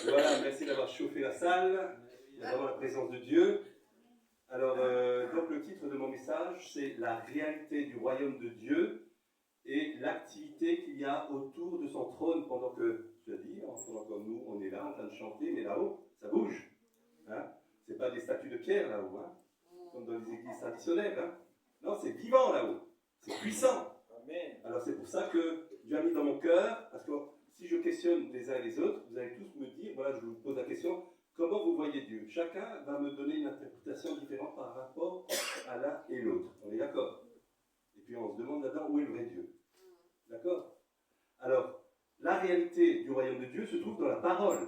Voilà, merci d'avoir chauffé la salle. Il y a vraiment la présence de Dieu. Alors, donc le titre de mon message, c'est la réalité du royaume de Dieu et l'activité qu'il y a autour de son trône pendant que, je dis, pendant que nous, on est là en train de chanter, mais là-haut, ça bouge. Hein, c'est pas des statues de pierre là-haut, hein, comme dans les églises traditionnelles. Hein. Non, c'est vivant là-haut. C'est puissant. Amen. Alors c'est pour ça que Dieu a mis dans mon cœur, parce que si je questionne les uns et les autres, vous allez tous me dire, voilà, je vous pose la question, comment vous voyez Dieu? Chacun va me donner une interprétation différente par rapport à l'un et l'autre. On est d'accord? Et puis on se demande là-dedans où est le vrai Dieu. D'accord? Alors, la réalité du royaume de Dieu se trouve dans la parole.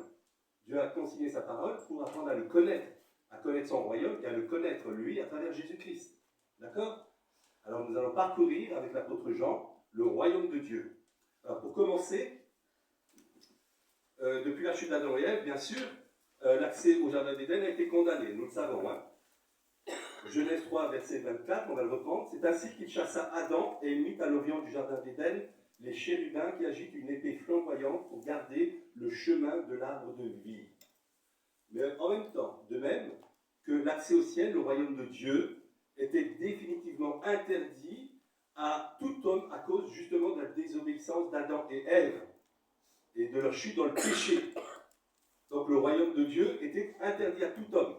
Dieu a consigné sa parole pour apprendre à le connaître son royaume et à le connaître lui à travers Jésus-Christ. D'accord? Alors nous allons parcourir avec l'apôtre Jean le royaume de Dieu. Alors pour commencer, depuis la chute d'Adam et Ève, bien sûr, l'accès au jardin d'Éden a été condamné, nous le savons. Hein. Genèse 3, verset 24, on va le reprendre. C'est ainsi qu'il chassa Adam et mit à l'orient du jardin d'Éden les chérubins qui agitent une épée flamboyante pour garder le chemin de l'arbre de vie. Mais en même temps, de même que l'accès au ciel, le royaume de Dieu, était définitivement interdit à tout homme à cause justement de la désobéissance d'Adam et Ève et de leur chute dans le péché. Donc le royaume de Dieu était interdit à tout homme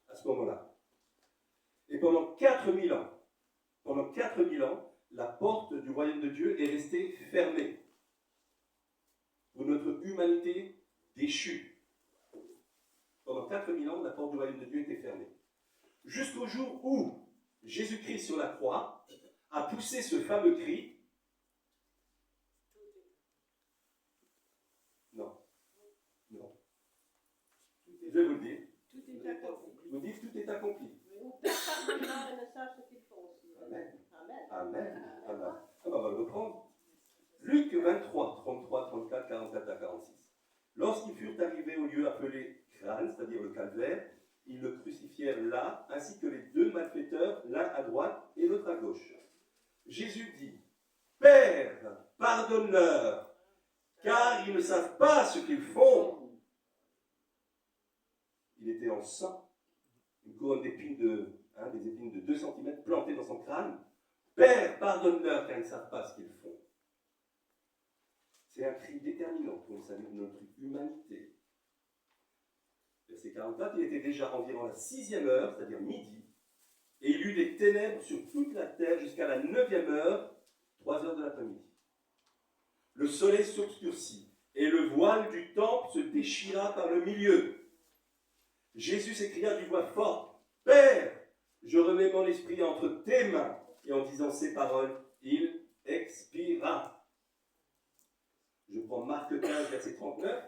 à ce moment-là. Et pendant 4000 ans, la porte du royaume de Dieu est restée fermée pour notre humanité déchue. Pendant 4000 ans, la porte du royaume de Dieu était fermée. Jusqu'au jour où Jésus-Christ sur la croix a poussé ce fameux cri. Non. Je vais vous le dire. Tout est accompli. Vous dites tout est accompli. Amen. Amen. Amen. On va le reprendre. Luc 23, 33, 34, 44 à 46. Lorsqu'ils furent arrivés au lieu appelé Crâne, c'est-à-dire le calvaire, ils le crucifièrent là, ainsi que les deux malfaiteurs, l'un à droite et l'autre à gauche. Jésus dit, « Père, pardonne-leur, car ils ne savent pas ce qu'ils font. » Il était en sang, une couronne d'épines des épines de 2 cm plantées dans son crâne. « Père, pardonne-leur, car ils ne savent pas ce qu'ils font. » C'est un cri déterminant pour le salut de notre humanité. Verset 44, il était déjà environ la 6e heure, c'est-à-dire midi, et il y eut des ténèbres sur toute la terre jusqu'à la 9e heure, 3 heures de l'après-midi. Le soleil s'obscurcit, et le voile du temple se déchira par le milieu. Jésus s'écria d'une voix forte, « Père, je remets mon esprit entre tes mains. » Et en disant ces paroles, il expira. Je prends Marc 15, verset 39.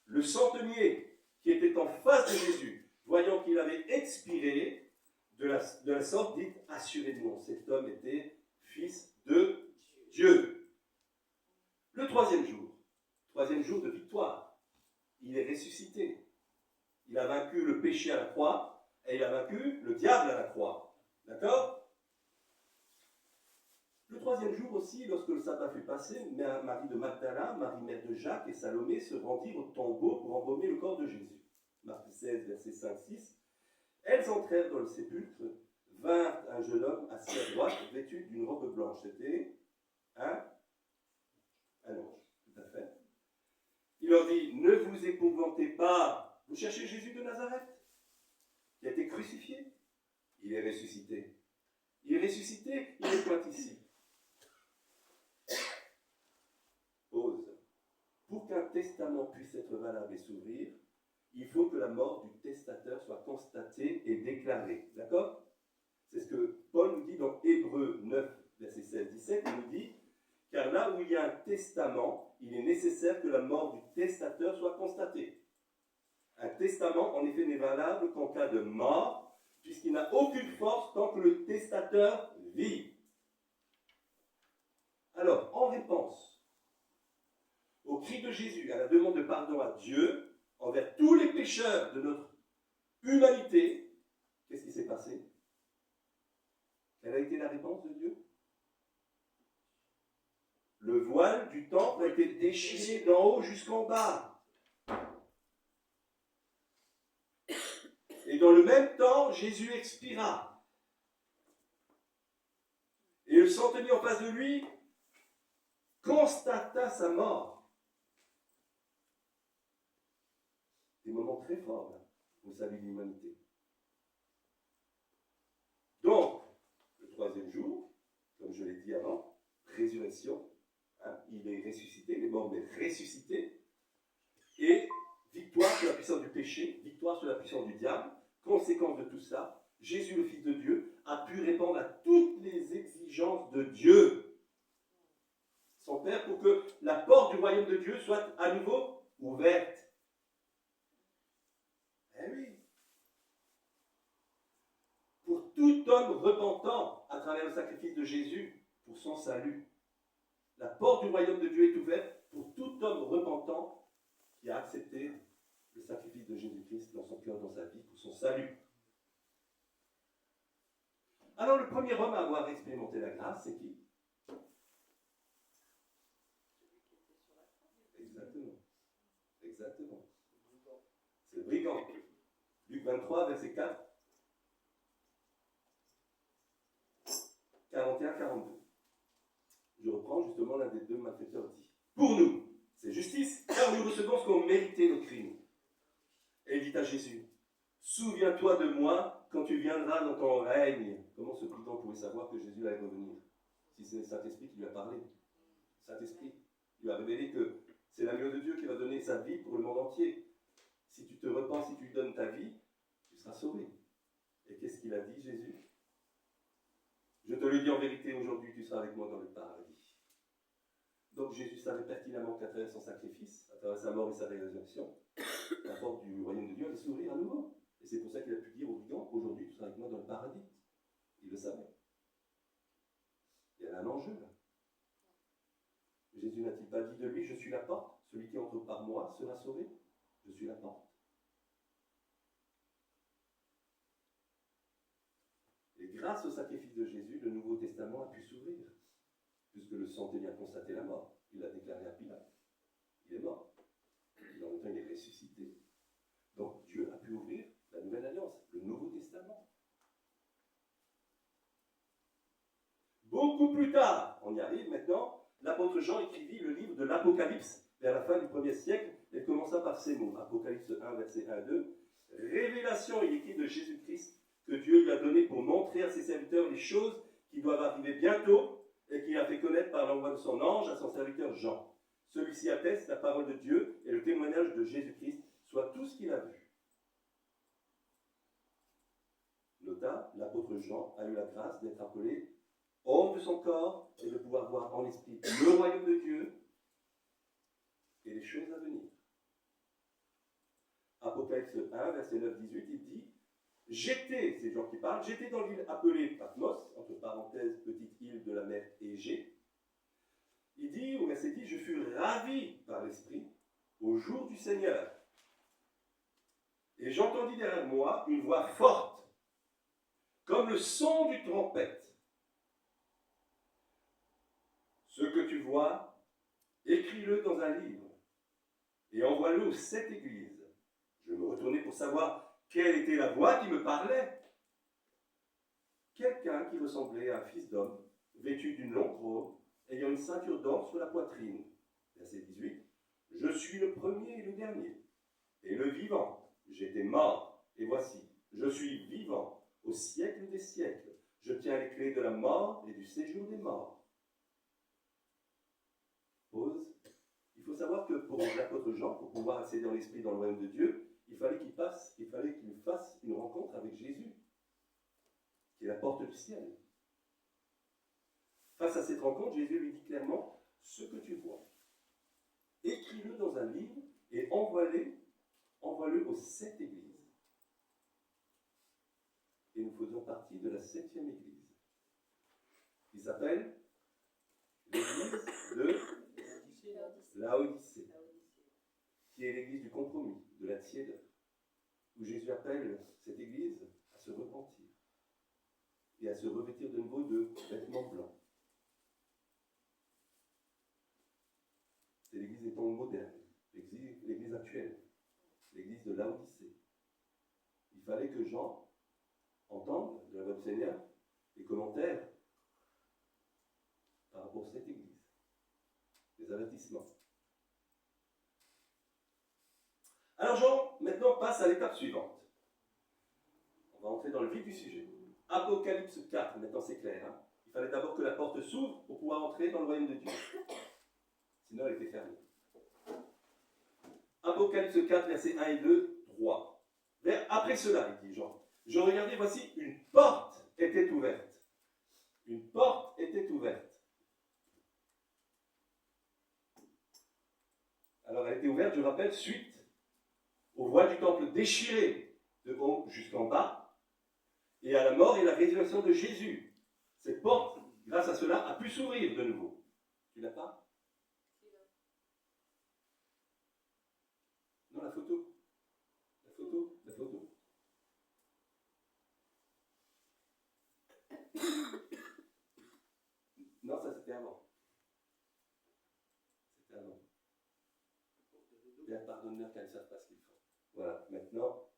Le centenier qui était en face de Jésus, voyant qu'il avait expiré, de la sorte dit assurément, cet homme était fils de Dieu. Le troisième jour de victoire, il est ressuscité. Il a vaincu le péché à la croix et il a vaincu le diable à la croix. D'accord? Le troisième jour aussi, lorsque le sabbat fut passé, Marie de Magdala, Marie mère de Jacques et Salomé se rendirent au tombeau pour embaumer le corps de Jésus. Marc 16, verset 5-6. Elles entrèrent dans le sépulcre, vinrent un jeune homme assis à droite, vêtu d'une robe blanche. C'était un ange, tout à fait. Il leur dit, ne vous épouvantez pas, vous cherchez Jésus de Nazareth, qui a été crucifié. Il est ressuscité. Il est ressuscité, il est point ici. Pause. Pour qu'un testament puisse être valable et s'ouvrir, il faut que la mort du testateur soit constatée et déclarée. D'accord? C'est ce que Paul nous dit dans Hébreux 9, verset 16-17. Il nous dit, car là où il y a un testament, il est nécessaire que la mort du testateur soit constatée. Un testament, en effet, n'est valable qu'en cas de mort, puisqu'il n'a aucune force tant que le testateur vit. Alors, en réponse au cri de Jésus, à la demande de pardon à Dieu, envers tous les pécheurs de notre humanité, qu'est-ce qui s'est passé? Quelle a été la réponse de Dieu? Le voile du temple a été déchiré d'en haut jusqu'en bas. dans le même temps, Jésus expira. Et le centenier en face de lui constata sa mort. Des moments très forts là, au salut de l'humanité. Donc, le troisième jour, comme je l'ai dit avant, résurrection, hein, il est ressuscité, il est mort mais ressuscité, et victoire sur la puissance du péché, victoire sur la puissance du diable. Conséquence de tout ça, Jésus, le Fils de Dieu, a pu répondre à toutes les exigences de Dieu, son Père, pour que la porte du royaume de Dieu soit à nouveau ouverte. Eh oui. Pour tout homme repentant à travers le sacrifice de Jésus pour son salut. La porte du royaume de Dieu est ouverte pour tout homme repentant qui a accepté le sacrifice de Jésus-Christ dans son cœur, dans sa vie, pour son salut. Alors le premier homme à avoir expérimenté la grâce, c'est qui? Exactement. Exactement. C'est le brigand. Luc 23, verset 4. 41-42. Je reprends justement l'un des deux malfaiteurs dit. Pour nous, c'est justice, car nous recevons ce qu'ont mérité nos crimes. Et il dit à Jésus, souviens-toi de moi quand tu viendras dans ton règne. Comment ce brigand pouvait savoir que Jésus allait revenir? Si c'est le Saint-Esprit qui lui a parlé. Le Saint-Esprit lui a révélé que c'est l'agneau de Dieu qui va donner sa vie pour le monde entier. Si tu te repens, si tu lui donnes ta vie, tu seras sauvé. Et qu'est-ce qu'il a dit, Jésus? Je te le dis en vérité, aujourd'hui, tu seras avec moi dans le paradis. Donc Jésus savait pertinemment qu'à travers son sacrifice, à travers sa mort et sa résurrection, la porte du royaume de Dieu allait s'ouvrir à nouveau. Et c'est pour ça qu'il a pu dire au brigand, aujourd'hui, tu seras avec moi dans le paradis. Il le savait. Il y avait un enjeu là. Jésus n'a-t-il pas dit de lui, je suis la porte, celui qui entre par moi sera sauvé? Je suis la porte. Et grâce au sacrifice de Jésus, le Nouveau Testament a pu s'ouvrir, puisque le centenier a constaté la mort. Il a déclaré à Pilate. Il est mort. Et en même temps, il est ressuscité. Donc Dieu a pu ouvrir la Nouvelle Alliance, le Nouveau Testament. Beaucoup plus tard, on y arrive maintenant, l'apôtre Jean écrivit le livre de l'Apocalypse vers la fin du 1er siècle. Il commença par ces mots, Apocalypse 1, verset 1-2. Révélation, il écrit, de Jésus-Christ, que Dieu lui a donné pour montrer à ses serviteurs les choses qui doivent arriver bientôt et qu'il a fait connaître par l'envoi de son ange à son serviteur Jean. Celui-ci atteste la parole de Dieu et le témoignage de Jésus-Christ, soit tout ce qu'il a vu. Nota, l'apôtre Jean a eu la grâce d'être appelé homme de son corps et de pouvoir voir en esprit le royaume de Dieu et les choses à venir. Apocalypse 1, verset 9-18, il dit j'étais, c'est Jean qui parle, j'étais dans l'île appelée Patmos, entre parenthèses, petite île de la mer Égée. Il dit, au verset 10, je fus ravi par l'Esprit au jour du Seigneur. Et j'entendis derrière moi une voix forte, comme le son d'une trompette. Ce que tu vois, écris-le dans un livre et envoie-le aux 7 églises. Je me retournai pour savoir quelle était la voix qui me parlait. Quelqu'un qui ressemblait à un fils d'homme, vêtu d'une longue robe, ayant une ceinture d'or sur la poitrine. Verset 18. Je suis le premier et le dernier, et le vivant. J'étais mort, et voici, je suis vivant au siècle des siècles. Je tiens les clés de la mort et du séjour des morts. Pause. Il faut savoir que pour l'apôtre Jean, pour pouvoir accéder dans l'esprit dans le royaume de Dieu, il fallait qu'il fasse une rencontre avec Jésus, qui est la porte du ciel. Face à cette rencontre, Jésus lui dit clairement, ce que tu vois, écris-le dans un livre et envoie-le aux 7 églises. Et nous faisons partie de la 7e église, qui s'appelle l'église de Laodicée, qui est l'église du compromis, de la tiédeur, où Jésus appelle cette église à se repentir et à se revêtir de nouveau de vêtements blancs. C'est l'église des temps modernes, l'église actuelle, l'église de Laodicée. Il fallait que Jean entende de la voix du Seigneur les commentaires par rapport à cette église, les avertissements. Alors Jean, maintenant, passe à l'étape suivante. On va entrer dans le vif du sujet. Apocalypse 4, maintenant c'est clair. Hein. Il fallait d'abord que la porte s'ouvre pour pouvoir entrer dans le royaume de Dieu. Sinon, elle était fermée. Apocalypse 4, versets 1 et 2, 3. Après cela, il dit Jean, je regardais, voici, une porte était ouverte. Une porte était ouverte. Alors, elle était ouverte, je rappelle, suite aux voiles du temple déchirées de haut jusqu'en bas, et à la mort et la résurrection de Jésus. Cette porte, grâce à cela, a pu s'ouvrir de nouveau. Tu l'as pas? Non, la photo. La photo, la photo. Non, ça c'était avant. C'était avant. Bien, pardonne-leur qu'elles ne savent pas ce qu'ils font. Voilà, maintenant,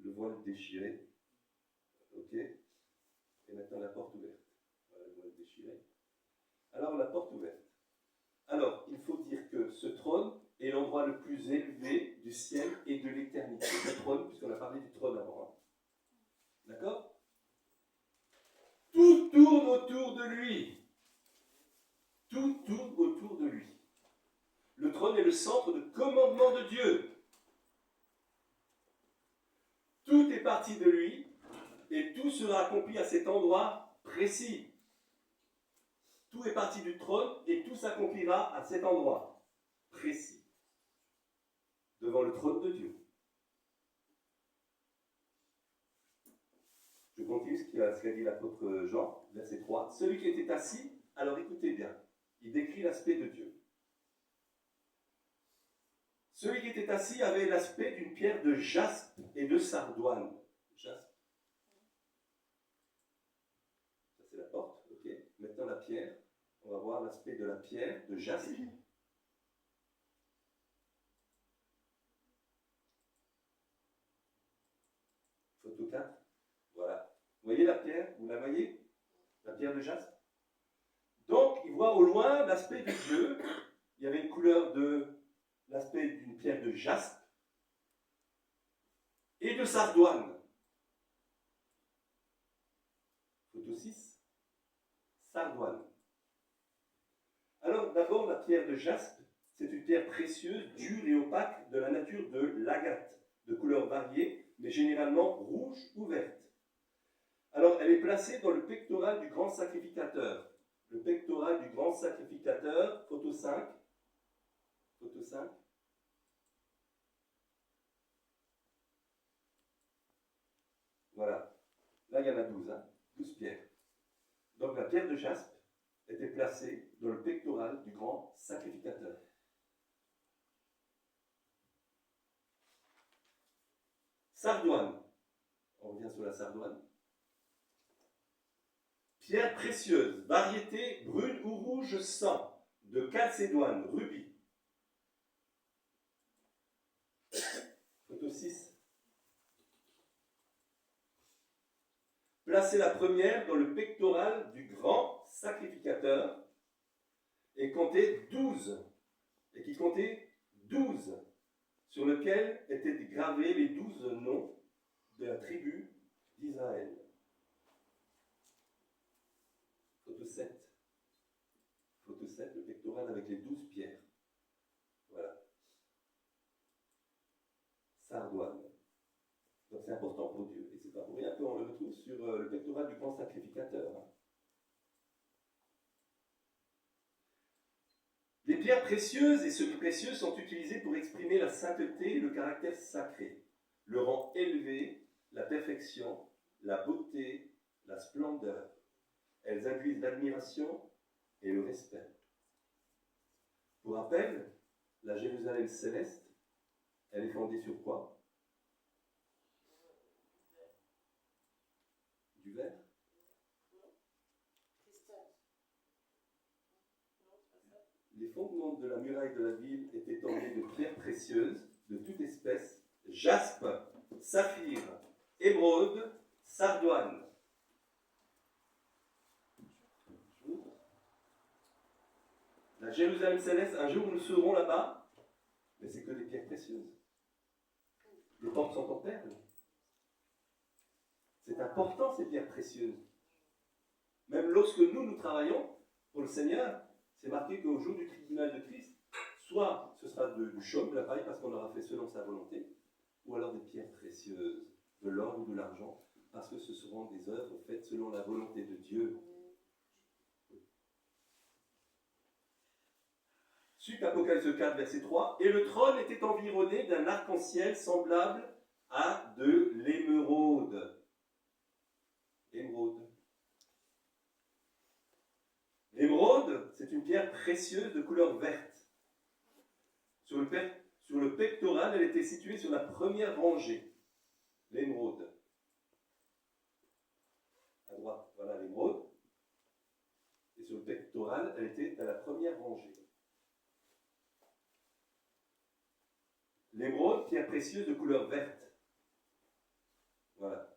le voile déchiré. Ok. Et maintenant la porte ouverte. Voilà, le voile déchiré. Alors, la porte ouverte. Alors, il faut dire que ce trône est l'endroit le plus élevé du ciel et de l'éternité. Le trône, puisqu'on a parlé du trône avant. Hein. D'accord? Tout tourne autour de lui. Tout tourne autour de lui. Le trône est le centre de commandement de Dieu. Tout est parti de lui et tout sera accompli à cet endroit précis. Tout est parti du trône et tout s'accomplira à cet endroit précis. Devant le trône de Dieu. Je continue ce qu'a dit l'apôtre Jean, verset 3. Celui qui était assis, alors écoutez bien, il décrit l'aspect de Dieu. Celui qui était assis avait l'aspect d'une pierre de jaspe et de sardoine. Jaspe. Ça c'est la porte, ok. Maintenant la pierre, on va voir l'aspect de la pierre de jaspe. Photo 4. Voilà. Vous voyez la pierre? Vous la voyez? La pierre de jaspe. Donc, il voit au loin l'aspect de Dieu. Il y avait une couleur de l'aspect d'une pierre de jaspe et de sardoine. Photo 6. Sardoine. Alors, d'abord, la pierre de jaspe, c'est une pierre précieuse, dure et opaque de la nature de l'agate, de couleurs variées, mais généralement rouge ou verte. Alors, elle est placée dans le pectoral du grand sacrificateur. Le pectoral du grand sacrificateur, photo 5. Photo 5. Voilà. Là, il y en a 12, hein. 12 pierres. Donc, la pierre de jaspe était placée dans le pectoral du grand sacrificateur. Sardoine. On revient sur la sardoine. Pierre précieuse, variété brune ou rouge sang, de calcédoine, rubis. Photo 6. Placez la première dans le pectoral du grand sacrificateur et comptez 12. Et qui comptait 12, sur lequel étaient gravés les 12 noms de la tribu d'Israël. Photo 7. Photo 7, le pectoral avec les 12 pierres. Voilà. Sardoine. Donc c'est important pour Dieu. Et c'est pas pour rien qu'on le retrouve sur le pectoral du grand sacrificateur. Hein. Les pierres précieuses et semi-précieuses sont utilisées pour exprimer la sainteté et le caractère sacré, le rang élevé, la perfection, la beauté, la splendeur. Elles induisent l'admiration et le respect. Pour rappel, la Jérusalem céleste, elle est fondée sur quoi? Du verre? Les fondements de la muraille de la ville étaient ornés de pierres précieuses de toute espèce, jaspe, saphir, émeraude, sardoine. La Jérusalem céleste, un jour nous serons là-bas, mais c'est que des pierres précieuses. Les portes sont en perles. C'est important, ces pierres précieuses. Même lorsque nous travaillons pour le Seigneur, c'est marqué qu'au jour du tribunal de Christ, soit ce sera du chaume, de la paille, parce qu'on aura fait selon sa volonté, ou alors des pierres précieuses, de l'or ou de l'argent, parce que ce seront des œuvres faites selon la volonté de Dieu. Suite Apocalypse 4, verset 3, « Et le trône était environné d'un arc-en-ciel semblable à de l'émeraude. » Émeraude. L'émeraude, c'est une pierre précieuse de couleur verte. Sur le pectoral, elle était située sur la première rangée. L'émeraude. À droite, voilà l'émeraude. Et sur le pectoral, elle était à la première rangée. L'émeraude, pierre précieuse de couleur verte. Voilà.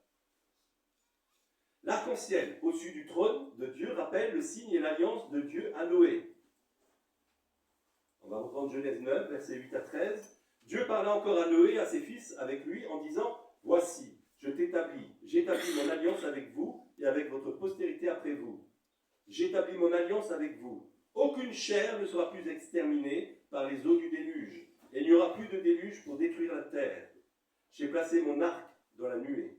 L'arc-en-ciel au-dessus du trône de Dieu rappelle le signe et l'alliance de Dieu à Noé. On va reprendre Genèse 9, versets 8 à 13. Dieu parla encore à Noé et à ses fils avec lui en disant « Voici, j'établis mon alliance avec vous et avec votre postérité après vous. J'établis mon alliance avec vous. Aucune chair ne sera plus exterminée par les eaux du déluge. Et il n'y aura plus de déluge pour détruire la terre. J'ai placé mon arc dans la nuée.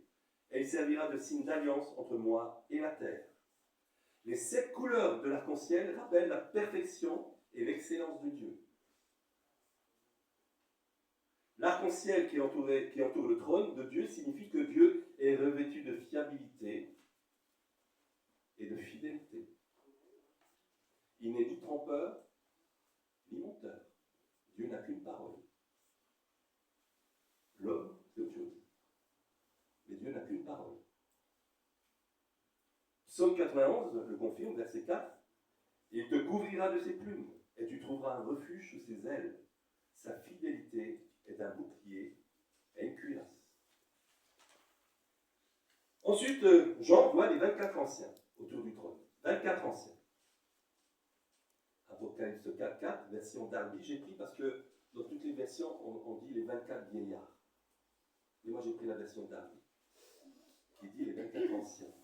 Et il servira de signe d'alliance entre moi et la terre. » Les 7 couleurs de l'arc-en-ciel rappellent la perfection et l'excellence de Dieu. L'arc-en-ciel qui entoure le trône de Dieu signifie que Dieu est revêtu de fiabilité et de fidélité. Il n'est ni trompeur, ni menteur. Dieu n'a qu'une parole. L'homme, c'est autre chose. Mais Dieu n'a qu'une parole. Psaume 91 le confirme, verset 4. « Il te couvrira de ses plumes, et tu trouveras un refuge sous ses ailes. Sa fidélité est un bouclier et une cuirasse. » Ensuite, Jean voit les 24 anciens autour du trône. 24 anciens. Apocalypse 4, version Darby, j'ai pris parce que dans toutes les versions, on dit les 24 vieillards. Et moi, j'ai pris la version Darby, qui dit les 24 anciens.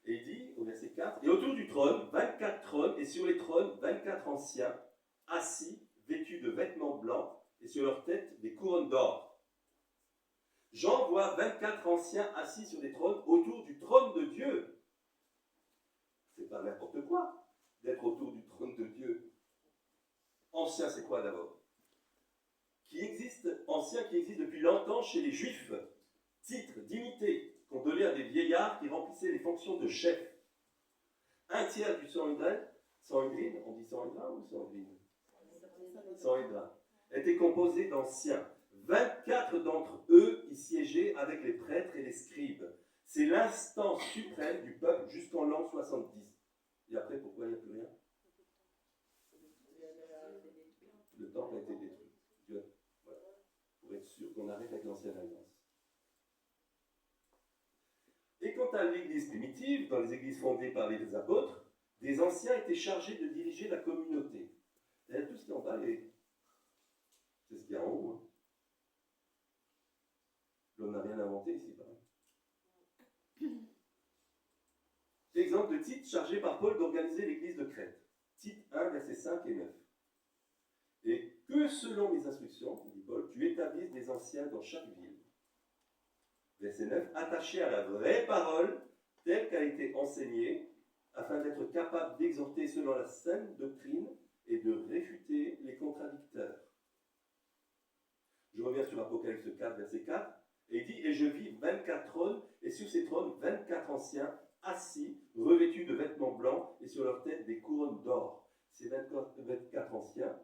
Et il dit, au verset 4, « Et autour du trône, 24 trônes, et sur les trônes, 24 anciens, assis, vêtus de vêtements blancs, et sur leur tête, des couronnes d'or. » Jean voit 24 anciens assis sur des trônes autour du trône de Dieu. C'est pas n'importe quoi d'être autour du trône de Dieu. Ancien, c'est quoi d'abord? Ancien qui existe depuis longtemps chez les Juifs. Titre, dignité, qu'on donnait à des vieillards qui remplissaient les fonctions de chef. Un tiers du Sanhédrin, on dit Sanhédrin ou Sanhédrin? Sanhédrin, était composé d'anciens. 24 d'entre eux y siégeaient avec les prêtres et les scribes. C'est l'instance suprême du peuple jusqu'en l'an 70. Et après, pourquoi il n'y a plus rien? Le temple a été détruit. Dieu, voilà. Pour être sûr qu'on arrête avec l'ancienne alliance. Et quant à l'église primitive, dans les églises fondées par les apôtres, des anciens étaient chargés de diriger la communauté. C'est-à-dire tout ce qui est en bas, c'est ce qu'il y a en haut. Hein. L'homme n'a rien inventé ici. Exemple de Tite chargé par Paul d'organiser l'église de Crète. Tite 1, versets 5 et 9. Et que selon mes instructions, dit Paul, tu établisses des anciens dans chaque ville. Verset 9, attachés à la vraie parole telle qu'elle a été enseignée, afin d'être capable d'exhorter selon la saine doctrine et de réfuter les contradicteurs. Je reviens sur Apocalypse 4, verset 4, et il dit, et je vis 24 trônes, et sur ces trônes 24 anciens, assis, revêtus de vêtements blancs, et sur leur tête des couronnes d'or. Ces 24 anciens,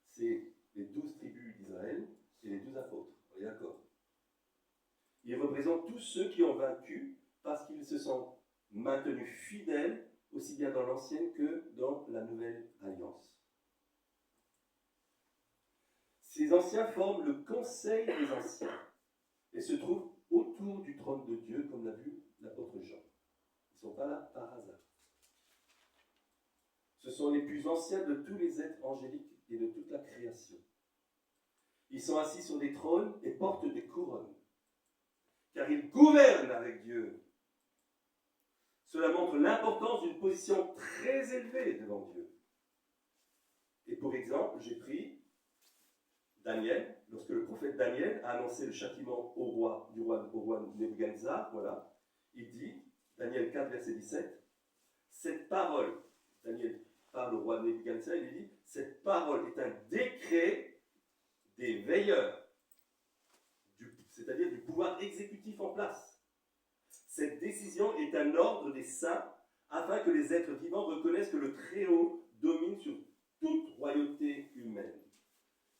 c'est les 12 tribus d'Israël et les 12 apôtres. On est d'accord? Ils représentent tous ceux qui ont vaincu parce qu'ils se sont maintenus fidèles, aussi bien dans l'ancienne que dans la nouvelle alliance. Ces anciens forment le conseil des anciens et se trouvent autour du trône de Dieu, comme l'a vu l'apôtre Jean. Ils ne sont pas là par hasard. Ce sont les plus anciens de tous les êtres angéliques et de toute la création. Ils sont assis sur des trônes et portent des couronnes, car ils gouvernent avec Dieu. Cela montre l'importance d'une position très élevée devant Dieu. Et pour exemple, j'ai pris Daniel, lorsque le prophète Daniel a annoncé le châtiment au roi Nebuchadnezzar, voilà, il dit, Daniel 4, verset 17, cette parole, Daniel parle au roi Nebuchadnezzar, il dit, cette parole est un décret des veilleurs, c'est-à-dire du pouvoir exécutif en place. Cette décision est un ordre des saints afin que les êtres vivants reconnaissent que le Très-Haut domine sur toute royauté humaine.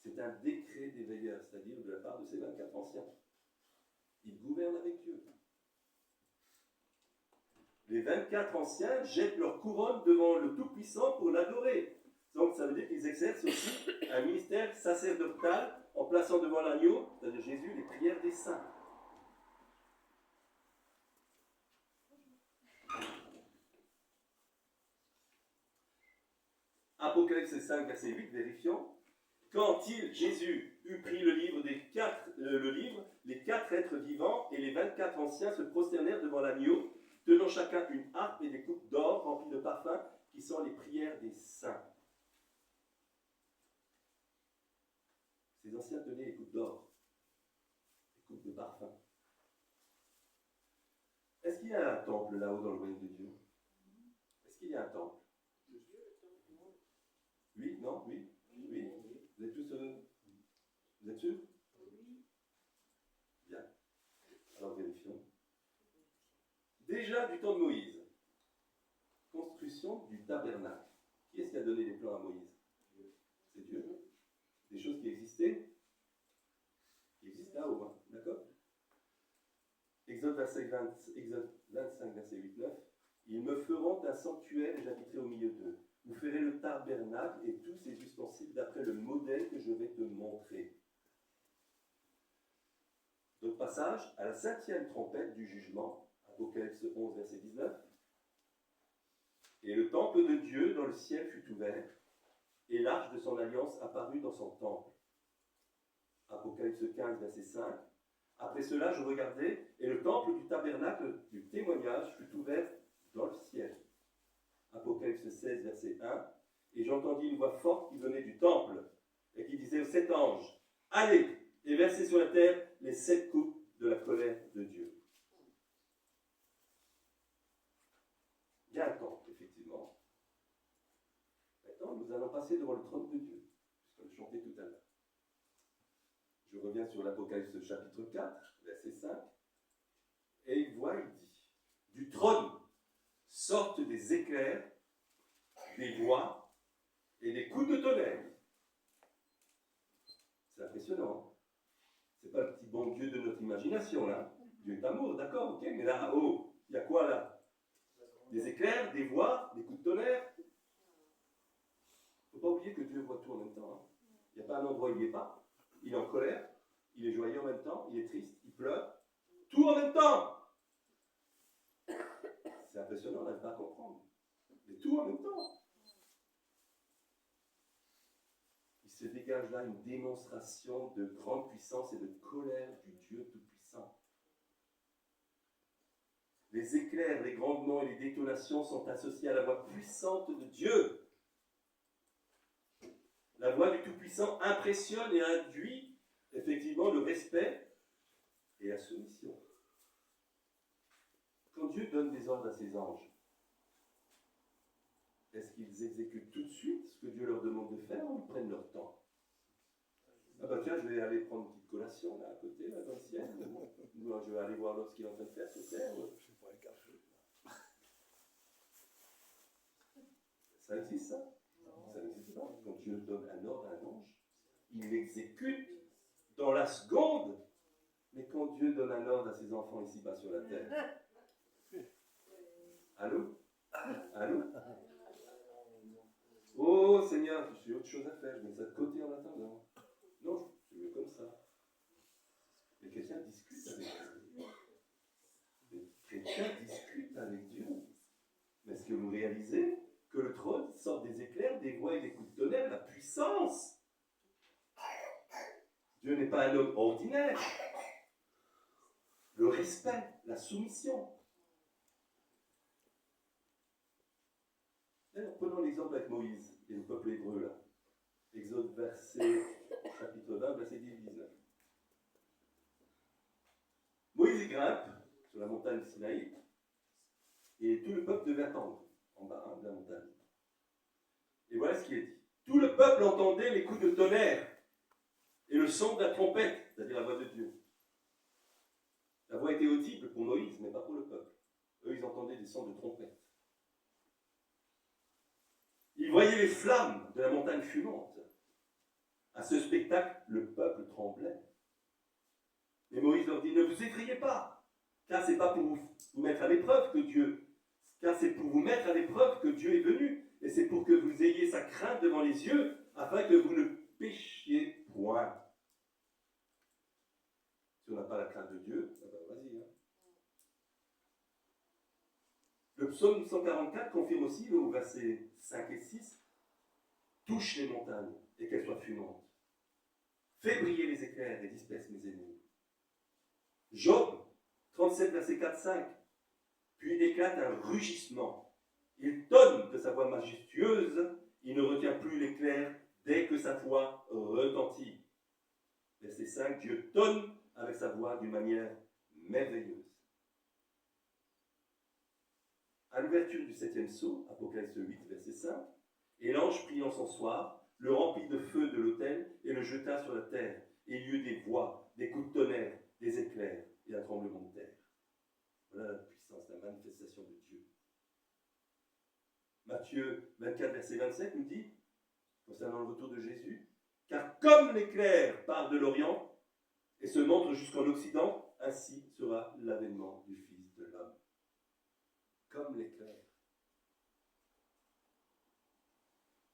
C'est un décret des veilleurs, c'est-à-dire de la part de ces 24 anciens. Ils gouvernent avec Dieu. Les 24 anciens jettent leur couronne devant le Tout-Puissant pour l'adorer. Donc ça veut dire qu'ils exercent aussi un ministère sacerdotal en plaçant devant l'agneau, c'est-à-dire Jésus, les prières des saints. Apocalypse 5, verset 8, vérifions. Quand Jésus, eut pris le livre, les 4 êtres vivants et les 24 anciens se prosternèrent devant l'agneau, tenant chacun une harpe et des coupes d'or remplies de parfums, qui sont les prières des saints. Ces anciens tenaient les coupes d'or, les coupes de parfum. Est-ce qu'il y a un temple là-haut dans le royaume de Dieu? Est-ce qu'il y a un temple? Oui? Non? Oui? Oui? Vous êtes tous... Vous êtes sûrs? Bien. Alors vérifions. Déjà du temps de Moïse, construction du tabernacle. Qui est-ce qui a donné les plans à Moïse? C'est Dieu. Des choses qui existent là-haut, hein, d'accord? Exode 25, verset 8-9. Ils me feront un sanctuaire et j'habiterai au milieu d'eux. Vous ferez le tabernacle et tous ses ustensiles d'après le modèle que je vais te montrer. D'autres passages, à la 5e trompette du jugement, Apocalypse 11, verset 19. Et le temple de Dieu dans le ciel fut ouvert, et l'arche de son alliance apparut dans son temple. Apocalypse 15, verset 5. Après cela, je regardai, et le temple du tabernacle du témoignage fut ouvert dans le ciel. Apocalypse 16, verset 1. Et j'entendis une voix forte qui venait du temple, et qui disait aux 7 anges, « Allez, et versez sur la terre les 7 coupes de la colère de Dieu. » Il y a un temple, effectivement. Maintenant, nous allons passer devant le trône de Dieu, puisqu'on le chantait tout à l'heure. Je reviens sur l'Apocalypse chapitre 4, verset 5. Et il voit, il dit, « Du trône sortent des éclairs, des voix et des coups de tonnerre. » C'est impressionnant. C'est pas le petit bon Dieu de notre imagination, là. Dieu est amour, d'accord, ok, mais là, oh, il y a quoi là? Des éclairs, des voix, des coups de tonnerre. Il ne faut pas oublier que Dieu voit tout en même temps. Hein. Il n'y a pas un endroit où il n'y est pas. Il est en colère, il est joyeux en même temps, il est triste, il pleure. Tout en même temps. C'est impressionnant, on n'arrive pas à comprendre. Mais tout en même temps. Il se dégage là une démonstration de grande puissance et de colère du Dieu Tout-Puissant. Les éclairs, les grondements et les détonations sont associés à la voix puissante de Dieu. La voix du Tout-Puissant impressionne et induit effectivement le respect et la soumission. Quand Dieu donne des ordres à ses anges, est-ce qu'ils exécutent tout de suite ce que Dieu leur demande de faire ou ils prennent leur temps? Ah bah tiens, je vais aller prendre une petite collation là à côté, là dans le ciel. Moi, je vais aller voir l'autre ce qu'il est en train de faire, c'est clair. Je bois un café. Ça existe ça? Non. Ça n'existe pas. Quand Dieu donne un ordre à un ange, il l'exécute dans la seconde. Mais quand Dieu donne un ordre à ses enfants ici-bas sur la terre, allô? Allô? Oh Seigneur, j'ai autre chose à faire, je mets ça de côté en attendant. Non, c'est mieux comme ça. Les chrétiens discutent avec Dieu. Dieu n'est pas un homme ordinaire. Le respect, la soumission. D'ailleurs, prenons l'exemple avec Moïse et le peuple hébreu là. Exode chapitre 20, verset 10-19. Moïse y grimpe sur la montagne Sinaï et tout le peuple devait attendre en bas de la montagne. Et voilà ce qu'il est dit. Tout le peuple entendait les coups de tonnerre et le son de la trompette, c'est-à-dire la voix de Dieu. La voix était audible pour Moïse, mais pas pour le peuple. Eux, ils entendaient des sons de trompette. Ils voyaient les flammes de la montagne fumante. À ce spectacle, le peuple tremblait. Et Moïse leur dit, ne vous effrayez pas, car c'est pas pour vous mettre à l'épreuve que Dieu, car c'est pour vous mettre à l'épreuve que Dieu est venu, et c'est pour que vous ayez sa crainte devant les yeux, afin que vous ne péchiez point. Si on n'a pas la crainte de Dieu, vas-y. Le psaume 144 confirme aussi, au verset 5 et 6, touche les montagnes et qu'elles soient fumantes. Fais briller les éclairs et disperse mes ennemis. Job 37, verset 4-5. Puis éclate un rugissement. Il tonne de sa voix majestueuse. Il ne retient plus l'éclair dès que sa voix retentit. Verset 5. Dieu tonne avec sa voix d'une manière merveilleuse. À l'ouverture du 7e sceau, Apocalypse 8, verset 5, et l'ange prit l'encensoir, le remplit de feu de l'autel et le jeta sur la terre. Et il y eut des voix, des coups de tonnerre, des éclairs et un tremblement de terre. Voilà la puissance, la manifestation de Dieu. Matthieu 24, verset 27 nous dit, concernant le retour de Jésus, car comme l'éclair part de l'Orient et se montre jusqu'en Occident, ainsi sera l'avènement du Fils de l'homme. Comme l'éclair.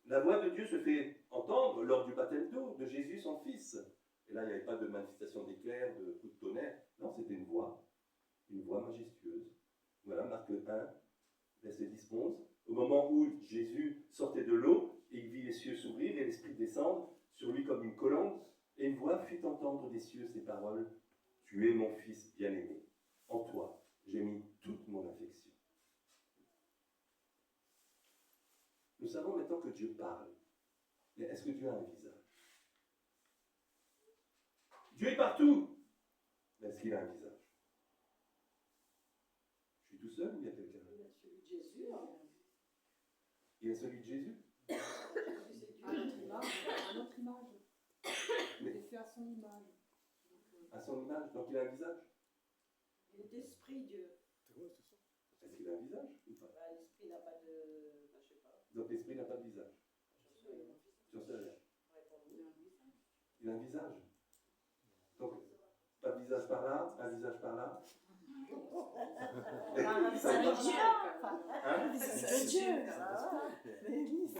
La voix de Dieu se fait entendre lors du baptême d'eau de Jésus, son Fils. Et là, il n'y avait pas de manifestation d'éclair, de coup de tonnerre. Non, c'était une voix majestueuse. Voilà, Marc 1, verset 10-11. Au moment où Jésus sortait de l'eau, il vit les cieux s'ouvrir et l'Esprit descendre sur lui comme une colombe, et une voix fit entendre des cieux ces paroles, « Tu es mon Fils bien-aimé, en toi j'ai mis toute mon affection. » Nous savons maintenant que Dieu parle. Mais est-ce que Dieu a un visage? Dieu est partout. Mais est-ce qu'il a un visage? Je suis tout seul ou il y a quelqu'un? Il a celui de Jésus. Il y a celui de Jésus? Jésus, c'est Dieu. À notre image. Il est fait à son image. À son image, donc il a un visage? Il est esprit, Dieu. Est-ce qu'il a un visage ou pas? L'esprit n'a pas de... je sais pas. Donc l'esprit n'a pas de visage. J'en sais rien. Il a un visage. Donc, pas de visage par là, un visage par là. C'est Dieu. Hein? C'est Dieu.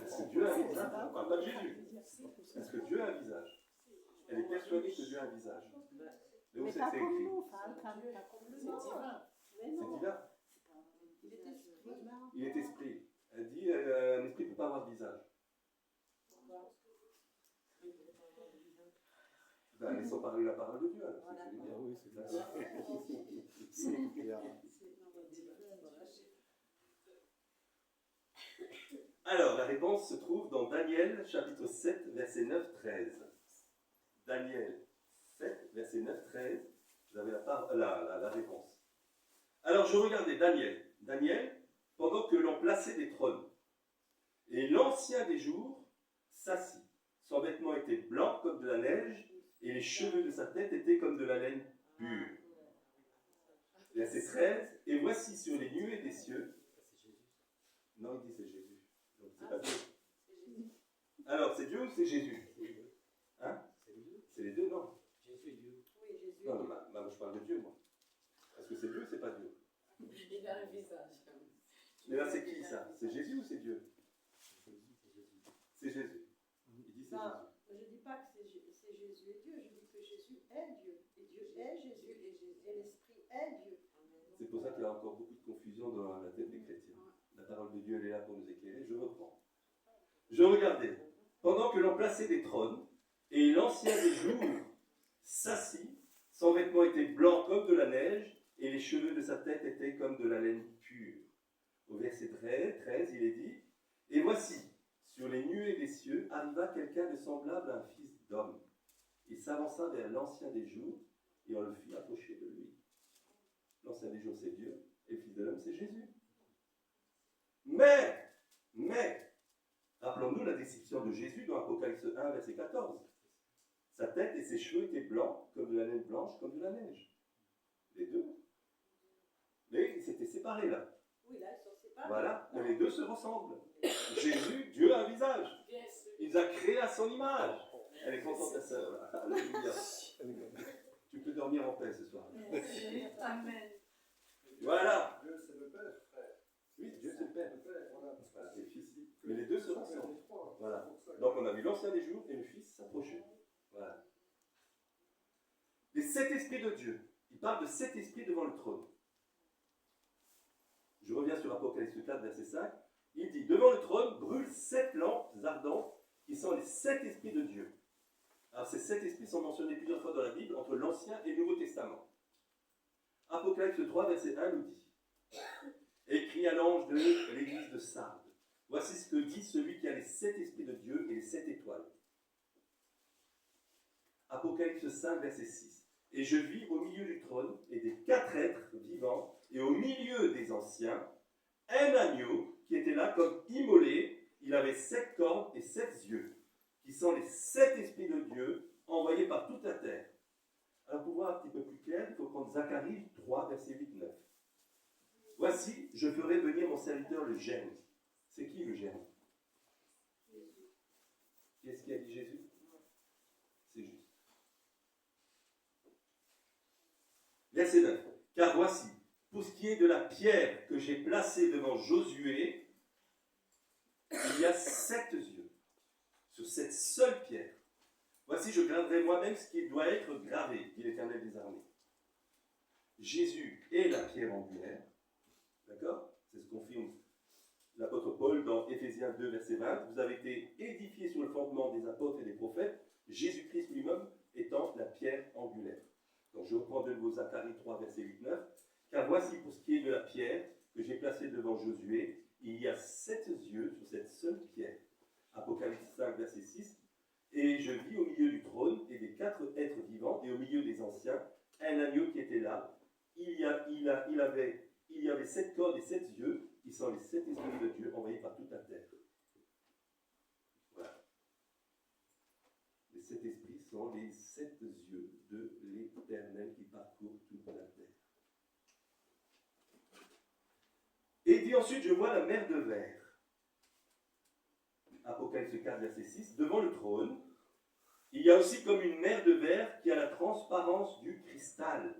Est-ce que Dieu a un visage? On ne parle pas de Jésus. Est-ce que Dieu a un visage? Elle est persuadée que Dieu a un visage. Mais où c'est que c'est écrit? C'est divin. C'est divin. Il est esprit. Il est esprit. Elle dit, un esprit ne peut pas avoir de visage. Ben, laissons parler la parole de Dieu. Alors. Voilà. Oui, c'est bien. Alors, la réponse se trouve dans Daniel, chapitre 7, verset 9-13. Daniel 7, verset 9-13. Vous avez la réponse. Alors, je regardais Daniel, pendant que l'on plaçait des trônes. Et l'ancien des jours s'assit. Son vêtement était blanc comme de la neige, et les cheveux de sa tête étaient comme de la laine pure. Verset 13. Et voici sur les nuées des cieux. Non, il dit c'est Jésus. Donc c'est pas Dieu. Alors, c'est Dieu ou c'est Jésus? Hein? C'est les deux, non? Jésus est Dieu. Oui, Jésus. Non, mais je parle de Dieu, moi. Est-ce que c'est Dieu ou c'est pas Dieu? Il a un visage. Mais là, c'est qui ça? C'est Jésus ou c'est Dieu? C'est Jésus. Il dit c'est Non, Jésus. je ne dis pas que c'est Jésus et Dieu, je dis que Jésus est Dieu. Et Dieu est Jésus, et l'Esprit est Dieu. C'est pour ça qu'il y a encore beaucoup de confusion dans la tête des chrétiens. La parole de Dieu, elle est là pour nous éclairer. Je reprends. Je regardais, pendant que l'on plaçait des trônes, et l'ancien des jours cheveux de sa tête étaient comme de la laine pure. Au verset 13, il est dit, et voici, sur les nuées des cieux, arriva quelqu'un de semblable à un fils d'homme. Il s'avança vers l'ancien des jours, et on le fit approcher de lui. L'ancien des jours, c'est Dieu, et le fils de l'homme, c'est Jésus. Mais, rappelons-nous la description de Jésus dans Apocalypse 1, verset 14. Sa tête et ses cheveux étaient blancs, comme de la laine blanche, comme de la neige. Les deux. Mais ils s'étaient séparés là. Oui, là, ils sont séparés. Voilà, mais les deux se ressemblent. Jésus, Dieu a un visage. Il nous a créés à son image. Elle est contente, ta sœur. Alléluia. Tu peux dormir en paix ce soir. Amen. Voilà. Dieu, c'est le Père, frère. Oui, Dieu c'est le Père. Le Père, voilà. Voilà, et le Fils. Mais les deux se ressemblent. Voilà. Voilà. Donc on a vu l'ancien des jours et le Fils s'approcher. Voilà. Les 7 esprits de Dieu. Il parle de 7 esprits devant le trône. Je reviens sur Apocalypse 4, verset 5. Il dit, devant le trône brûlent 7 lampes ardentes qui sont les 7 esprits de Dieu. Alors ces 7 esprits sont mentionnés plusieurs fois dans la Bible entre l'Ancien et le Nouveau Testament. Apocalypse 3, verset 1 nous dit, écrit à l'ange de l'église de Sardes, voici ce que dit celui qui a les 7 esprits de Dieu et les 7 étoiles. Apocalypse 5, verset 6. Et je vis au milieu du trône et des 4 êtres vivants, et au milieu des anciens, un agneau qui était là comme immolé. Il avait 7 cornes et 7 yeux, qui sont les 7 esprits de Dieu envoyés par toute la terre. Alors pour voir un petit peu plus clair, il faut prendre Zacharie 3, verset 8-9. Voici, je ferai venir mon serviteur le gemme. C'est qui le gemme? Qui est-ce qui a dit Jésus? C'est juste. Verset 9. Car voici, pour ce qui est de la pierre que j'ai placée devant Josué, il y a 7 yeux sur cette seule pierre. Voici, je graverai moi-même ce qui doit être gravé, dit l'Éternel des armées. Jésus est la pierre angulaire. D'accord? C'est ce qu'on confirme l'apôtre Paul dans Éphésiens 2, verset 20. Vous avez été édifiés sur le fondement des apôtres et des prophètes, Jésus-Christ lui-même étant la pierre angulaire. Donc je reprends de nouveau Zacharie 3, verset 8-9. Car voici pour ce qui est de la pierre que j'ai placée devant Josué, il y a 7 yeux sur cette seule pierre. Apocalypse 5, verset 6. Et je vis au milieu du trône et des 4 êtres vivants et au milieu des anciens un agneau qui était là. Il y avait 7 cornes et 7 yeux qui sont les 7 esprits de Dieu envoyés par toute la terre. Voilà. Les 7 esprits sont les 7 yeux de l'Éternel qui parcourent toute la terre. Et il dit ensuite, je vois la mer de verre. Apocalypse 4, verset 6. Devant le trône, il y a aussi comme une mer de verre qui a la transparence du cristal.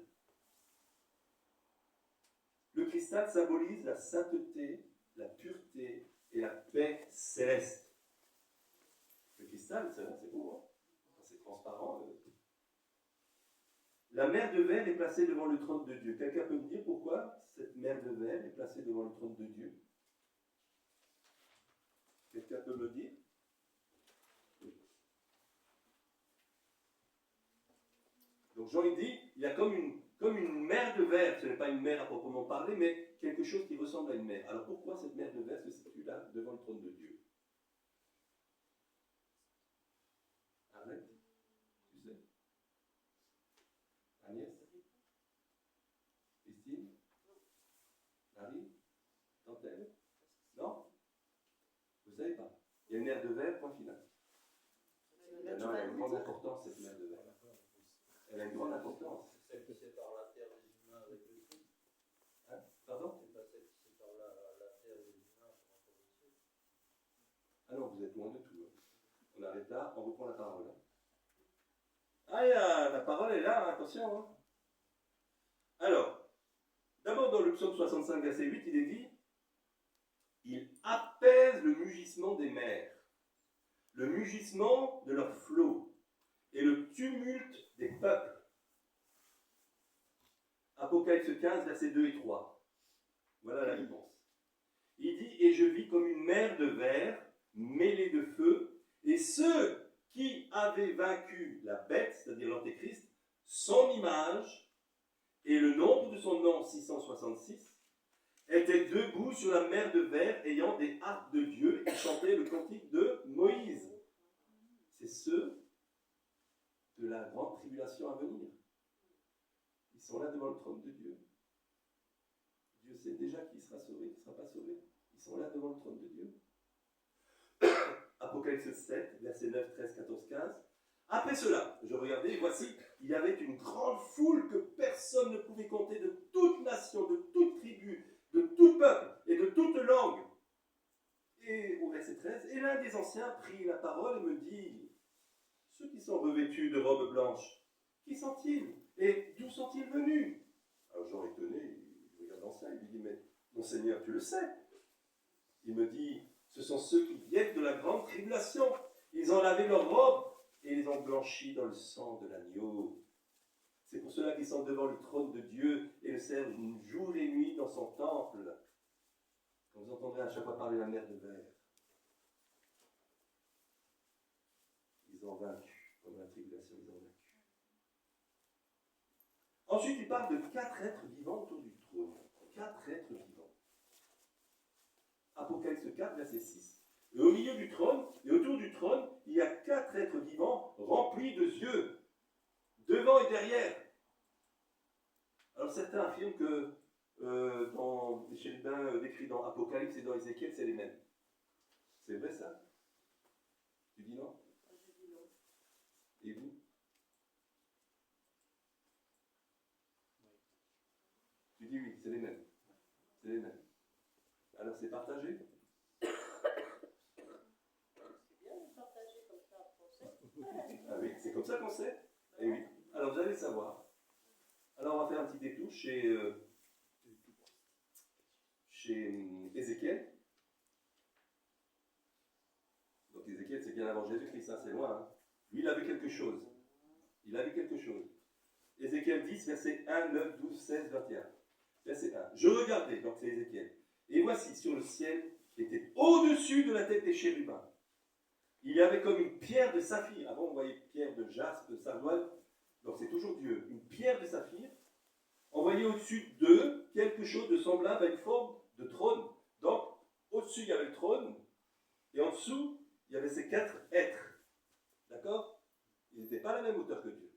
Le cristal symbolise la sainteté, la pureté et la paix céleste. Le cristal, c'est beau, hein? C'est transparent. La mer de verre est placée devant le trône de Dieu. Quelqu'un peut me dire pourquoi cette mer de verre est placée devant le trône de Dieu? Quelqu'un peut me dire? Donc Jean il dit, il y a comme une mer de verre, ce n'est pas une mer à proprement parler, mais quelque chose qui ressemble à une mer. Alors pourquoi cette mer de verre se situe là, devant le trône de Dieu? Arlette, tu sais? Agnès? Christine? Marie? Tantelle? Non? Vous ne savez pas. Il y a une mer de verre, point final. Non, elle a une grande importance, cette mer de verre. Elle a une grande importance. C'est celle qui sépare la terre des humains avec le Christ. Hein? Pardon? C'est pas celle qui sépare la terre des humains par rapport au ciel. Ah non, vous êtes loin de tout. On arrête là, on reprend la parole. Ah, la parole est là, attention. Hein. Alors, d'abord dans le psaume 65, verset 8, il est dit, il apaise le mugissement des mers, le mugissement de leurs flots et le tumulte des peuples. Apocalypse 15, versets 2 et 3. Voilà la réponse. Il dit, et je vis comme une mer de verre mêlée de feu, et ceux qui avaient vaincu la bête, c'est-à-dire l'antéchrist, son image et le nombre de son nom 666, étaient debout sur la mer de verre, ayant des harpes de Dieu, et chantaient le cantique de Moïse. C'est ceux de la grande tribulation à venir. Ils sont là devant le trône de Dieu. Dieu sait déjà qui sera sauvé, qui ne sera pas sauvé. Ils sont là devant le trône de Dieu. Apocalypse 7, versets 9, 13, 14, 15. Après cela, je regardais, et voici, il y avait une grande foule que personne ne pouvait compter, de toute nation, de toute tribu, de tout peuple et de toute langue. Et au verset 13, et l'un des anciens prit la parole et me dit, ceux qui sont revêtus de robes blanches, qui sont-ils? Et d'où sont-ils venus? Alors Jean étonné, il regarde l'ancien, il lui dit, mais mon Seigneur, tu le sais. Il me dit, ce sont ceux qui viennent de la grande tribulation. Ils ont lavé leurs robes et les ont blanchis dans le sang de l'agneau. C'est pour cela qu'ils sont devant le trône de Dieu et le servent jour et nuit dans son temple. Quand vous entendrez à chaque fois parler de la mer de verre, ils ont vaincu. Pendant la tribulation, ils ont vaincu. Ensuite, il parle de 4 êtres vivants autour du trône. 4 êtres vivants. Apocalypse 4, verset 6. Et au milieu du trône, et autour du trône, il y a 4 êtres vivants remplis de yeux, devant et derrière. Alors certains affirment que dans les chérubins décrits dans Apocalypse et dans Ézéchiel, c'est les mêmes. C'est vrai ça? Tu dis non? Je dis non. Et vous? Tu dis oui, c'est les mêmes. C'est les mêmes. Alors c'est partagé? C'est bien de partager comme ça en français. Ah oui, c'est comme ça qu'on sait. Et oui. Alors vous allez savoir. Alors on va faire un petit détour chez Ézéchiel. Donc Ézéchiel, c'est bien avant Jésus-Christ, ça c'est loin. Hein. Lui, il a vu quelque chose. Il a vu quelque chose. Ézéchiel 10, versets 1, 9, 12, 16, 21. Verset 1. Je regardais, donc c'est Ézéchiel. Et voici sur le ciel, qui était au-dessus de la tête des chérubins, il y avait comme une pierre de saphir. Avant, on voyait pierre de jaspe, de sardoine. Donc c'est toujours Dieu. Une pierre de saphir. On voyait au-dessus d'eux quelque chose de semblable à une forme de trône. Donc, au-dessus, il y avait le trône. Et en dessous, il y avait ces 4 êtres. D'accord? Ils n'étaient pas à la même hauteur que Dieu.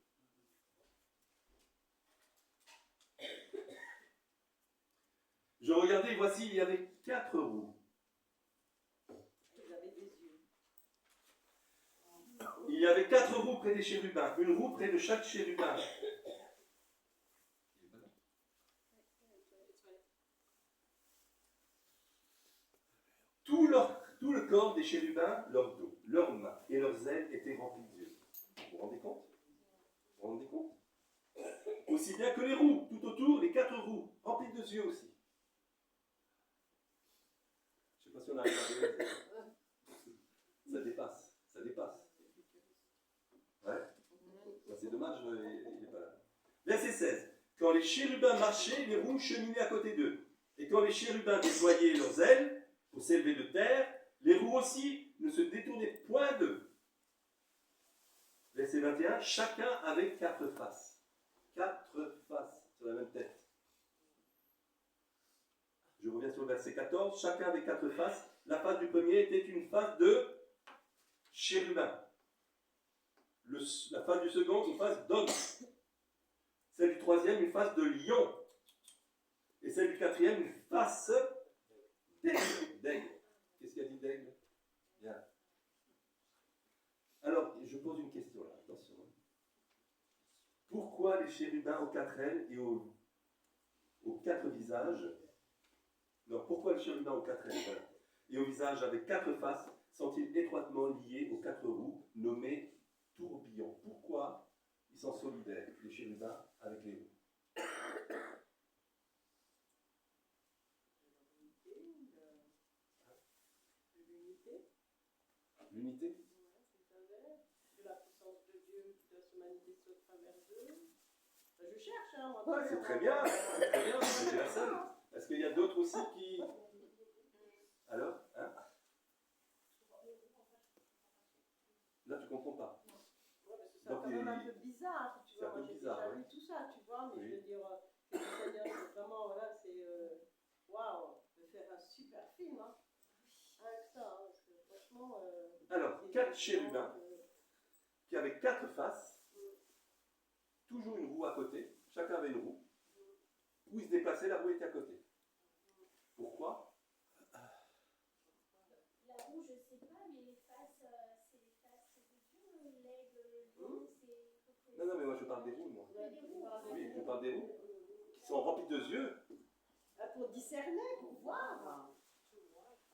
Je regardais, et voici, il y avait 4 roues. Ils avaient des yeux. Il y avait 4 roues près des chérubins, une roue près de chaque chérubin. Tout le corps des chérubins, leur dos, leurs mains et leurs ailes étaient remplis d'yeux. Vous vous rendez compte? Vous vous rendez compte? Aussi bien que les roues, tout autour, les 4 roues, remplies de yeux aussi. Je ne sais pas si on arrive à regarder. Ça dépasse, ça dépasse. Ouais. C'est dommage, il n'est pas là. Verset 16. Quand les chérubins marchaient, les roues cheminaient à côté d'eux. Et quand les chérubins déployaient leurs ailes pour s'élever de terre, les roues aussi ne se détournaient point d'eux. Verset 21. Chacun avait 4 faces. 4 faces sur la même tête. Je reviens sur le verset 14. Chacun avait 4 faces. La face du premier était une face de chérubin. La face du second, une face d'homme. Celle du troisième, une face de lion. Et celle du quatrième, une face d'aigle. Qu'est-ce qu'il a dit d'aigle? Bien. Alors, je pose une question là, attention. Pourquoi les chérubins aux 4 ailes et aux 4 visages? Non, pourquoi les chérubins aux 4 ailes et au visage avec 4 faces sont-ils étroitement liés aux 4 roues nommées tourbillons? Pourquoi ils sont solidaires, les chérubins avec les roues? L'unité? De la puissance de Dieu qui doit se manifester au travers d'eux. Je cherche, hein, moi. C'est très bien, c'est très bien, c'est la seule. Est-ce qu'il y a d'autres aussi qui... Alors, hein? Là, tu comprends pas. Ouais, parce que c'est quand même un peu bizarre, tu vois. Moi, j'ai déjà lu tout ça, tu vois, mais oui. je veux dire, 4 chérubins qui avaient 4 faces, toujours une roue à côté, chacun avait une roue. Où ils se déplaçaient, la roue était à côté. Pourquoi? La roue, je sais pas, mais les faces, c'est les faces de Dieu. L'aigle, le lion, c'est. Non, mais moi je parle des roues, moi. Des roues. Oui, je parle des roues qui sont remplies de yeux. Pour discerner, pour voir,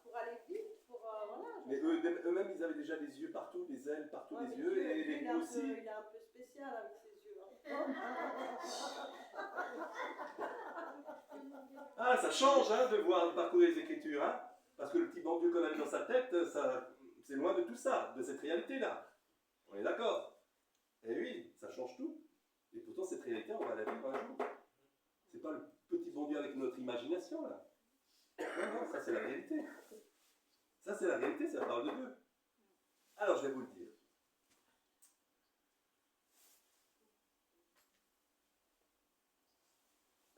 pour aller vite, pour voilà. Mais eux-mêmes, ils avaient déjà les yeux partout, les ailes partout, Ouais, les mais yeux, Dieu, et Dieu, les roues aussi. il est un peu spécial avec ses yeux. Hein. Ah, ça change de voir, de parcourir les Écritures, hein, parce que le petit bon Dieu qu'on avait dans sa tête, c'est loin de tout ça, de cette réalité-là. On est d'accord? Eh oui, ça change tout. Et pourtant, cette réalité, on va la vivre un jour. C'est pas le petit bon Dieu avec notre imagination, là. Non, ça c'est la réalité. Ça c'est la réalité, c'est la parole de Dieu. Alors, je vais vous le dire.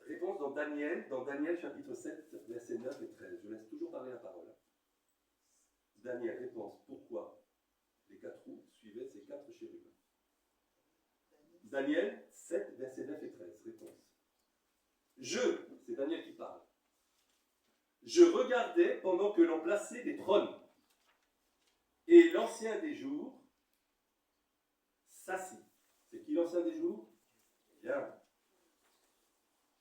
Réponse dans Daniel chapitre 7, versets 9 et 13. Je laisse toujours parler la parole. Daniel, réponse. Pourquoi les 4 roues suivaient ces 4 chérubins? Daniel 7, versets 9 et 13. Réponse. C'est Daniel qui parle. Je regardais pendant que l'on plaçait des trônes. Et l'ancien des jours s'assit. C'est qui l'ancien des jours? Bien.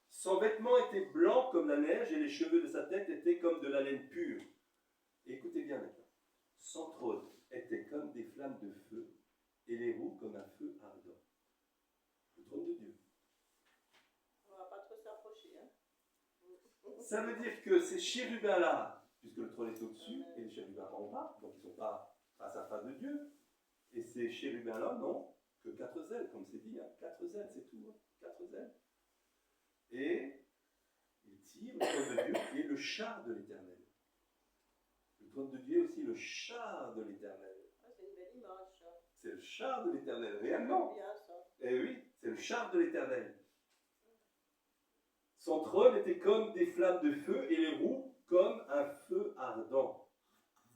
Son vêtement était blanc comme la neige et les cheveux de sa tête étaient comme de la laine pure. Écoutez bien maintenant. Son trône était comme des flammes de feu et les roues comme un feu ardent. Le trône de Dieu. On ne va pas trop s'approcher. Hein. Ça veut dire que ces chérubins-là, puisque le trône est au-dessus et les chérubins en bas, donc ils ne sont pas face à face de Dieu, et ces chérubins-là n'ont que 4 ailes, comme c'est dit, 4 ailes, c'est tout, 4 ailes. Et ils tirent le trône de Dieu et le char de l'Éternel. Le trône de Dieu est aussi le char de l'Éternel. Ah, c'est une belle image, ça. C'est le char de l'Éternel, réellement. C'est bien, ça. Eh oui, c'est le char de l'Éternel. Son trône était comme des flammes de feu et les roues comme un feu ardent.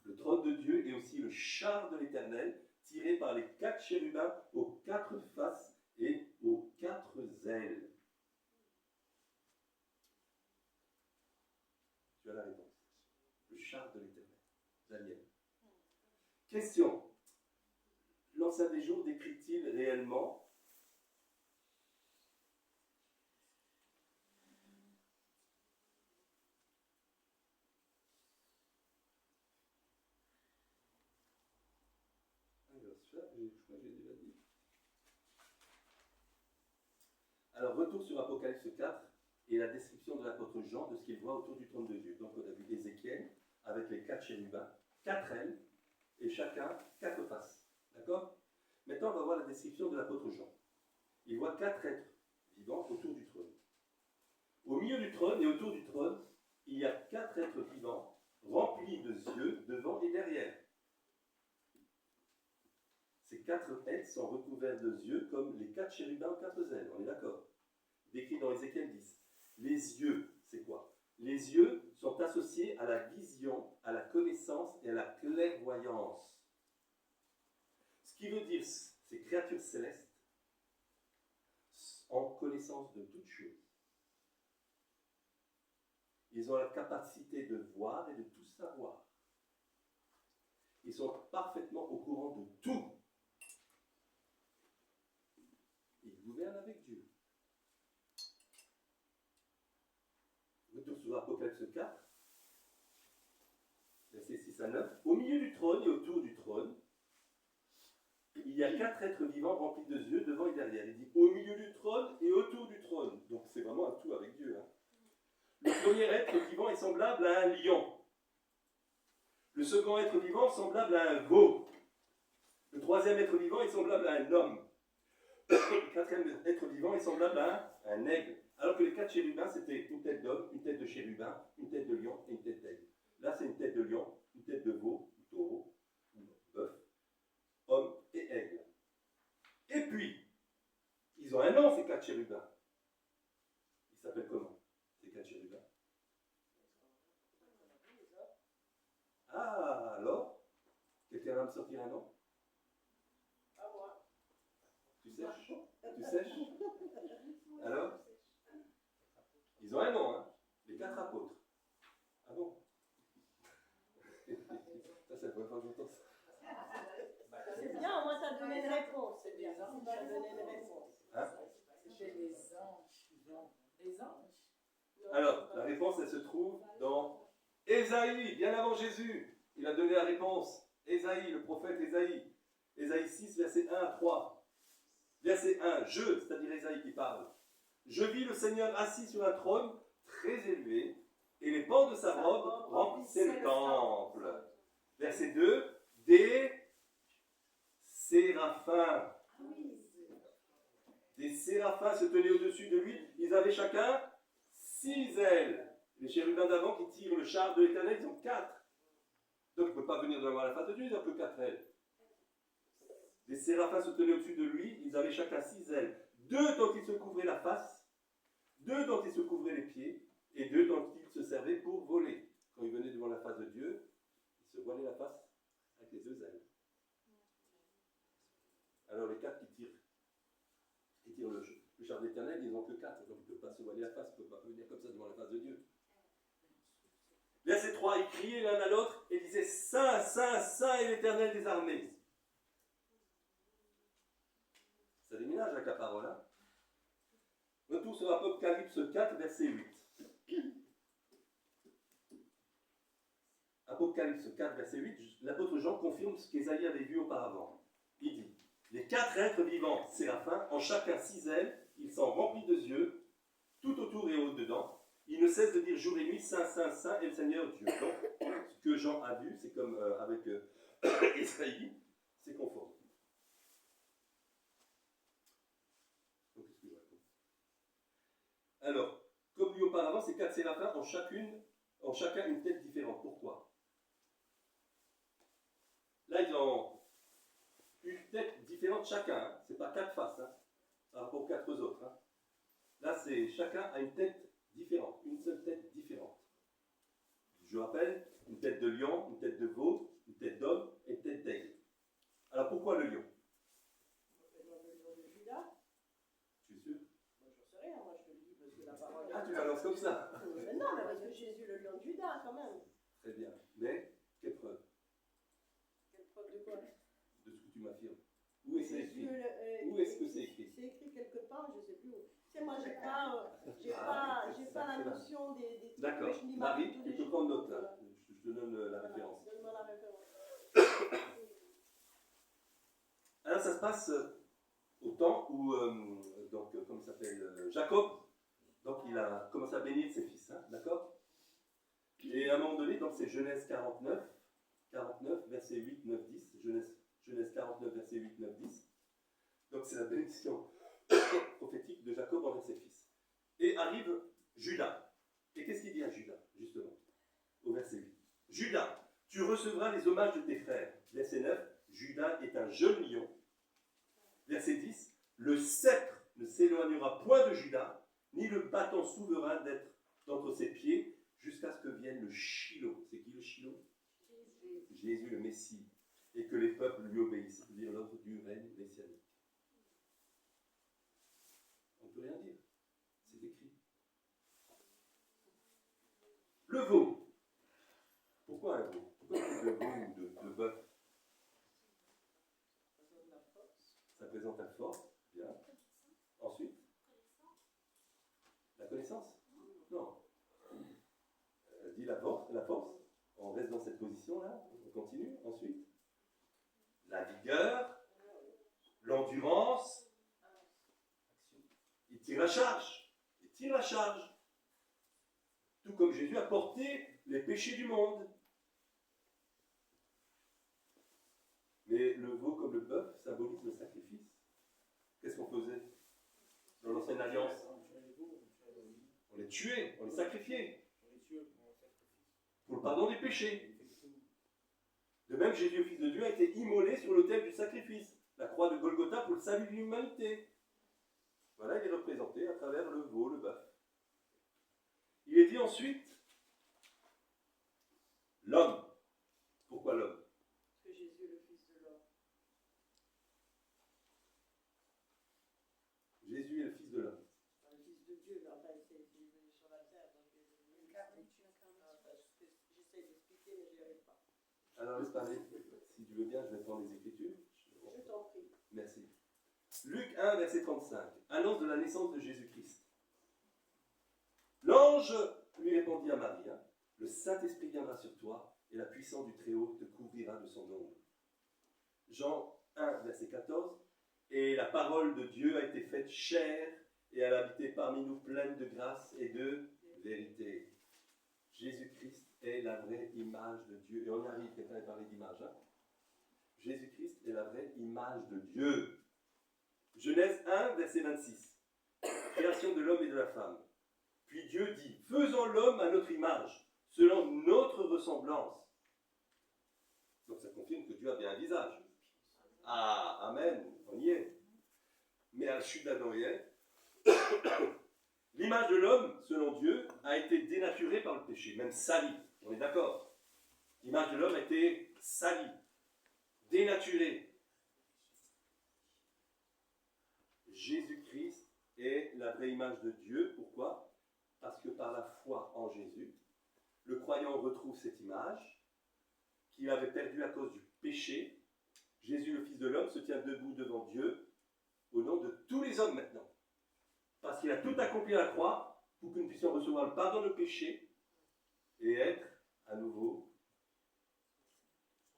Le trône de Dieu est aussi le char de l'Éternel, tiré par les 4 chérubins aux 4 faces et aux 4 ailes. Tu as la réponse. Le char de l'Éternel. Daniel. Question. L'ancien des jours décrit-il réellement Alors, retour sur Apocalypse 4 et la description de l'apôtre Jean de ce qu'il voit autour du trône de Dieu. Donc, on a vu Ézéchiel avec les 4 chérubins, 4 ailes, et chacun 4 faces. D'accord? Maintenant, on va voir la description de l'apôtre Jean. Il voit 4 êtres vivants autour du trône. Au milieu du trône et autour du trône, il y a 4 êtres vivants remplis de yeux devant et derrière. Ces 4 êtres sont recouverts de yeux comme les 4 chérubins aux 4 ailes, on est d'accord? Décrit dans Ézéchiel 10. Les yeux, c'est quoi? Les yeux sont associés à la vision, à la connaissance et à la clairvoyance. Ce qui veut dire ces créatures célestes en connaissance de toutes choses. Ils ont la capacité de voir et de tout savoir. Ils sont parfaitement au courant de tout. Ils gouvernent avec Dieu. Retour sur Apocalypse 4, versets 6 à 9. Au milieu du trône et autour du trône, il y a 4 êtres vivants remplis de yeux devant et derrière. Il dit au milieu du trône et autour du trône. Donc c'est vraiment un tout avec Dieu. Le premier être vivant est semblable à un lion. Le second être vivant est semblable à un veau. Le troisième être vivant est semblable à un homme. Le quatrième être vivant est semblable à un aigle. Alors que les 4 chérubins, c'était une tête d'homme, une tête de chérubin, une tête de lion et une tête d'aigle. Là, c'est une tête de lion, une tête de veau, ou taureau, ou bœuf, homme et aigle. Et puis, ils ont un nom, ces 4 chérubins. Ils s'appellent comment, ces 4 chérubins? Ah, alors? Quelqu'un va me sortir un nom? sèches? Tu sèches? Alors? Ils ont un nom, hein? Les 4 apôtres. Ah bon? Ça, c'est la première fois que j'entends ça. C'est bien, moi, t'as donné une réponse. C'est bien, tu m'as donné une réponse. Hein? C'était les anges. Non. Les anges. Alors, la réponse, elle se trouve dans Ésaïe, bien avant Jésus. Il a donné la réponse. Ésaïe, le prophète Ésaïe. Ésaïe 6, verset 1 à 3. Verset 1, c'est-à-dire Ésaïe qui parle. Je vis le Seigneur assis sur un trône très élevé, et les pans de sa robe remplissaient le temple. Verset 2, des séraphins. Des séraphins se tenaient au-dessus de lui. Ils avaient chacun 6 ailes. Les chérubins d'avant qui tirent le char de l'Éternel, ils ont 4. Donc il ne peut pas venir devant la face de Dieu, ils n'ont que 4 ailes. Les séraphins se tenaient au-dessus de lui, ils avaient chacun 6 ailes. 2 dont ils se couvraient la face, 2 dont ils se couvraient les pieds, et 2 dont ils se servaient pour voler. Quand ils venaient devant la face de Dieu, ils se voilaient la face avec les 2 ailes. Alors les 4 qui tirent le char de l'Éternel, ils n'ont que 4, donc ils ne peuvent pas se voiler la face, ils ne peuvent pas venir comme ça devant la face de Dieu. Verset 3, ils criaient l'un à l'autre et disaient « Saint, Saint, Saint est l'Éternel des armées ». Ça déménage avec la parole. Hein? Retour sur Apocalypse 4, verset 8. Apocalypse 4, verset 8, l'apôtre Jean confirme ce qu'Ésaïe avait vu auparavant. Il dit, les 4 êtres vivants, séraphins, en chacun 6 ailes, ils sont remplis de yeux, tout autour et au-dedans. Ils ne cessent de dire jour et nuit, Saint, Saint, Saint est le Seigneur Dieu. Donc, ce que Jean a vu, c'est comme avec Ésaïe, c'est conforme. Donc, qu'est-ce que je raconte? Alors, comme dit auparavant, ces 4 séraphins ont chacun une tête différente. Pourquoi? Là, ils ont une tête différente chacun. Hein. Ce n'est pas 4 faces, hein, par rapport aux 4 autres. Hein. Là, c'est chacun a une tête différente, une seule tête différente. Je rappelle, une tête de lion, une tête de veau, une tête d'homme et une tête d'aigle. Alors pourquoi le lion? Le lion de Judas. Tu es sûr? Moi, je ne sais rien, moi je te le dis parce que la parole. Ah, tu balances comme ça? Mais non, mais parce que Jésus, le lion de Judas, quand même. Très bien. Mais, quelle preuve? Quelle preuve de quoi? De ce que tu m'affirmes. Où est-ce écrit? Où Où est-ce que c'est écrit? C'est écrit quelque part, je ne sais plus où. Tu sais, moi, j'ai pas la notion des trucs. D'accord. Mais je lis Marie, tous tu les peux jours. prendre note là. Je te donne la Voilà, référence. donne-moi la référence. Alors ça se passe au temps où, comment il s'appelle, Jacob, donc il a commencé à bénir ses fils, hein, d'accord? Et à un moment donné, donc c'est Genèse 49, verset 8, 9, 10, Genèse 49, verset 8, 9, 10. Donc c'est la bénédiction prophétique de Jacob envers ses fils. Et arrive Judas. Et qu'est-ce qu'il dit à Judas, justement, au verset 8? Judas, tu recevras les hommages de tes frères. Verset 9, Judas est un jeune lion. Verset 10, le sceptre ne s'éloignera point de Judas, ni le bâton souverain d'être d'entre ses pieds, jusqu'à ce que vienne le Shiloh. C'est qui le Shiloh? Jésus le Messie. Et que les peuples lui obéissent, c'est-à-dire l'ordre du règne messianique. On ne peut rien dire. C'est écrit. Le veau. Pourquoi un veau? Pourquoi il de veau ou de bœuf? Ça présente la force. Bien. Ensuite, la connaissance? Non. Dit la force. On reste dans cette position-là. On continue. Ensuite, la vigueur, l'endurance. Il tire la charge. Tout comme Jésus a porté les péchés du monde. Mais le veau comme le bœuf symbolise le sacrifice. Qu'est-ce qu'on faisait dans l'ancienne alliance? On les tuait, on les sacrifiait. Pour le pardon des péchés. De même, Jésus, le Fils de Dieu, a été immolé sur l'autel du sacrifice, la croix de Golgotha pour le salut de l'humanité. Voilà, il est représenté à travers le veau, le bœuf. Il est dit ensuite, l'homme. Pourquoi l'homme? Parce que Jésus est le Fils de l'homme. Alors, laisse parler. Si tu veux bien, je vais prendre les Écritures. Je t'en prie. Merci. Luc 1, verset 35. Annonce de la naissance de Jésus-Christ. L'ange lui répondit à Marie, hein, le Saint-Esprit viendra sur toi et la puissance du Très-Haut te couvrira de son ombre. Jean 1, verset 14. Et la parole de Dieu a été faite chair et elle a habité parmi nous pleine de grâce et de vérité. Jésus-Christ est la vraie image de Dieu. Et on y arrive, quelqu'un a parlé d'image. Hein? Jésus-Christ est la vraie image de Dieu. Genèse 1, verset 26. Création de l'homme et de la femme. Puis Dieu dit, faisons l'homme à notre image, selon notre ressemblance. Donc ça confirme que Dieu a bien un visage. Ah, amen, on y est. Mais à la chute d'Adam et Ève, l'image de l'homme, selon Dieu, a été dénaturée par le péché, même salie. On est d'accord? L'image de l'homme a été salie, dénaturée. Jésus-Christ est la vraie image de Dieu. Pourquoi? Parce que par la foi en Jésus, le croyant retrouve cette image qu'il avait perdue à cause du péché. Jésus, le Fils de l'homme, se tient debout devant Dieu au nom de tous les hommes maintenant. Parce qu'il a tout accompli à la croix pour que nous puissions recevoir le pardon de péché et être à nouveau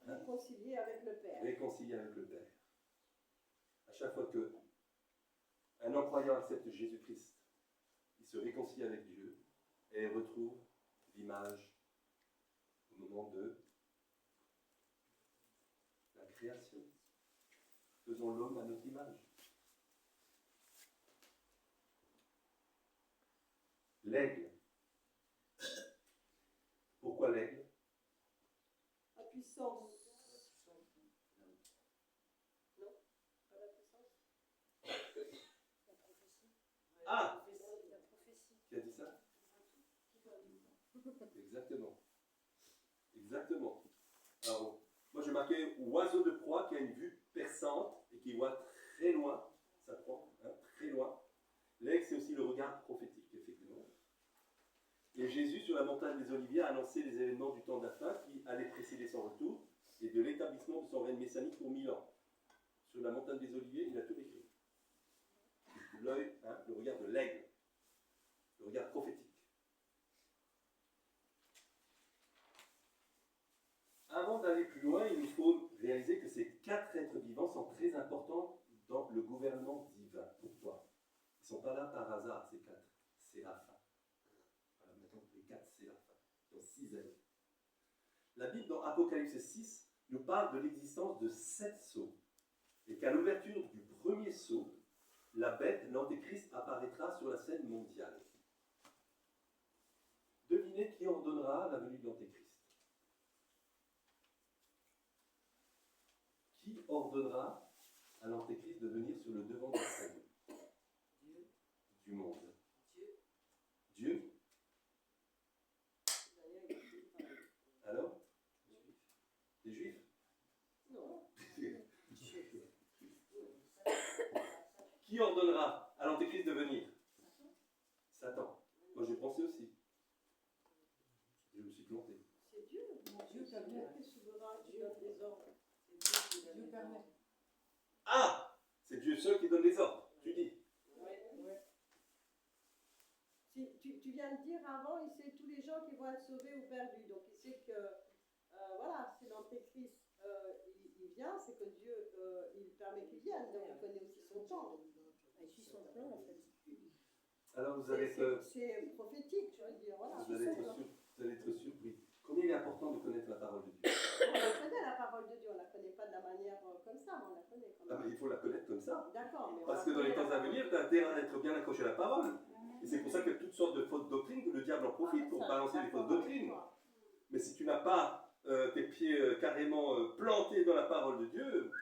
Réconcilié avec le Père. réconcilié avec le Père. À chaque fois que un non-croyant accepte Jésus-Christ, il se réconcilie avec Dieu et retrouve l'image au moment de la création. Faisons l'homme à notre image. L'aigle. Pourquoi l'aigle? La puissance. Non? Pas la puissance? Ah! La prophétie. Qui a dit ça? Exactement. Exactement. Alors, moi j'ai marqué oiseau de proie qui a une vue perçante et qui voit très loin. Ça prend, hein, très loin. L'aigle, c'est aussi le regard prophétique, effectivement. Et Jésus, sur la montagne des Oliviers, a annoncé les événements du temps de la fin qui allaient précéder son retour et de l'établissement de son règne messianique pour 1000 ans. Sur la montagne des Oliviers, il a tout écrit. L'œil, hein, le regard de l'aigle, le regard prophétique. Avant d'aller plus loin, il nous faut réaliser que ces 4 êtres vivants sont très importants dans le gouvernement divin. Pourquoi? Ils ne sont pas là par hasard, ces 4 séraphins. Voilà, mettons les 4 séraphins, qui ont 6 ailes. La Bible, dans Apocalypse 6, nous parle de l'existence de 7 sceaux. Et qu'à l'ouverture du premier sceau, la bête, l'antéchrist, apparaîtra sur la scène mondiale. Devinez qui ordonnera la venue de l'antéchrist. Qui ordonnera à l'antéchrist de venir sur le devant de la scène? Dieu. Du monde. Dieu. Dieu? Alors? Les Juifs? Non. Qui ordonnera à l'antéchrist de venir? Satan. Moi j'ai pensé aussi. Je me suis planté. C'est Dieu. Dieu permet. Qui est souverain, qui donne des ordres. Dieu permet. Ah! C'est Dieu seul qui donne les ordres, tu dis. Tu viens de dire avant, il sait tous les gens qui vont être sauvés ou perdus. Donc il sait que, voilà, si l'antéchrist il vient, c'est que Dieu il permet qu'il vienne. Donc il connaît aussi son temps. Il suit son plan en fait. Alors vous allez être, C'est prophétique, je veux dire. Voilà. vous allez être surpris. Combien il est important de connaître la parole de Dieu? On la connaît la parole de Dieu, on la connaît pas de la manière comme ça, mais on la connaît quand Ah, même. mais il faut la connaître comme ça. D'accord, mais on Parce la que dans les connaît, temps à la venir, tu as intérêt à être bien accroché à la parole. Et c'est pour ça que toutes sortes de fausses doctrines, que le diable en profite pour balancer des fausses doctrines. Mais si tu n'as pas tes pieds carrément plantés dans la parole de Dieu,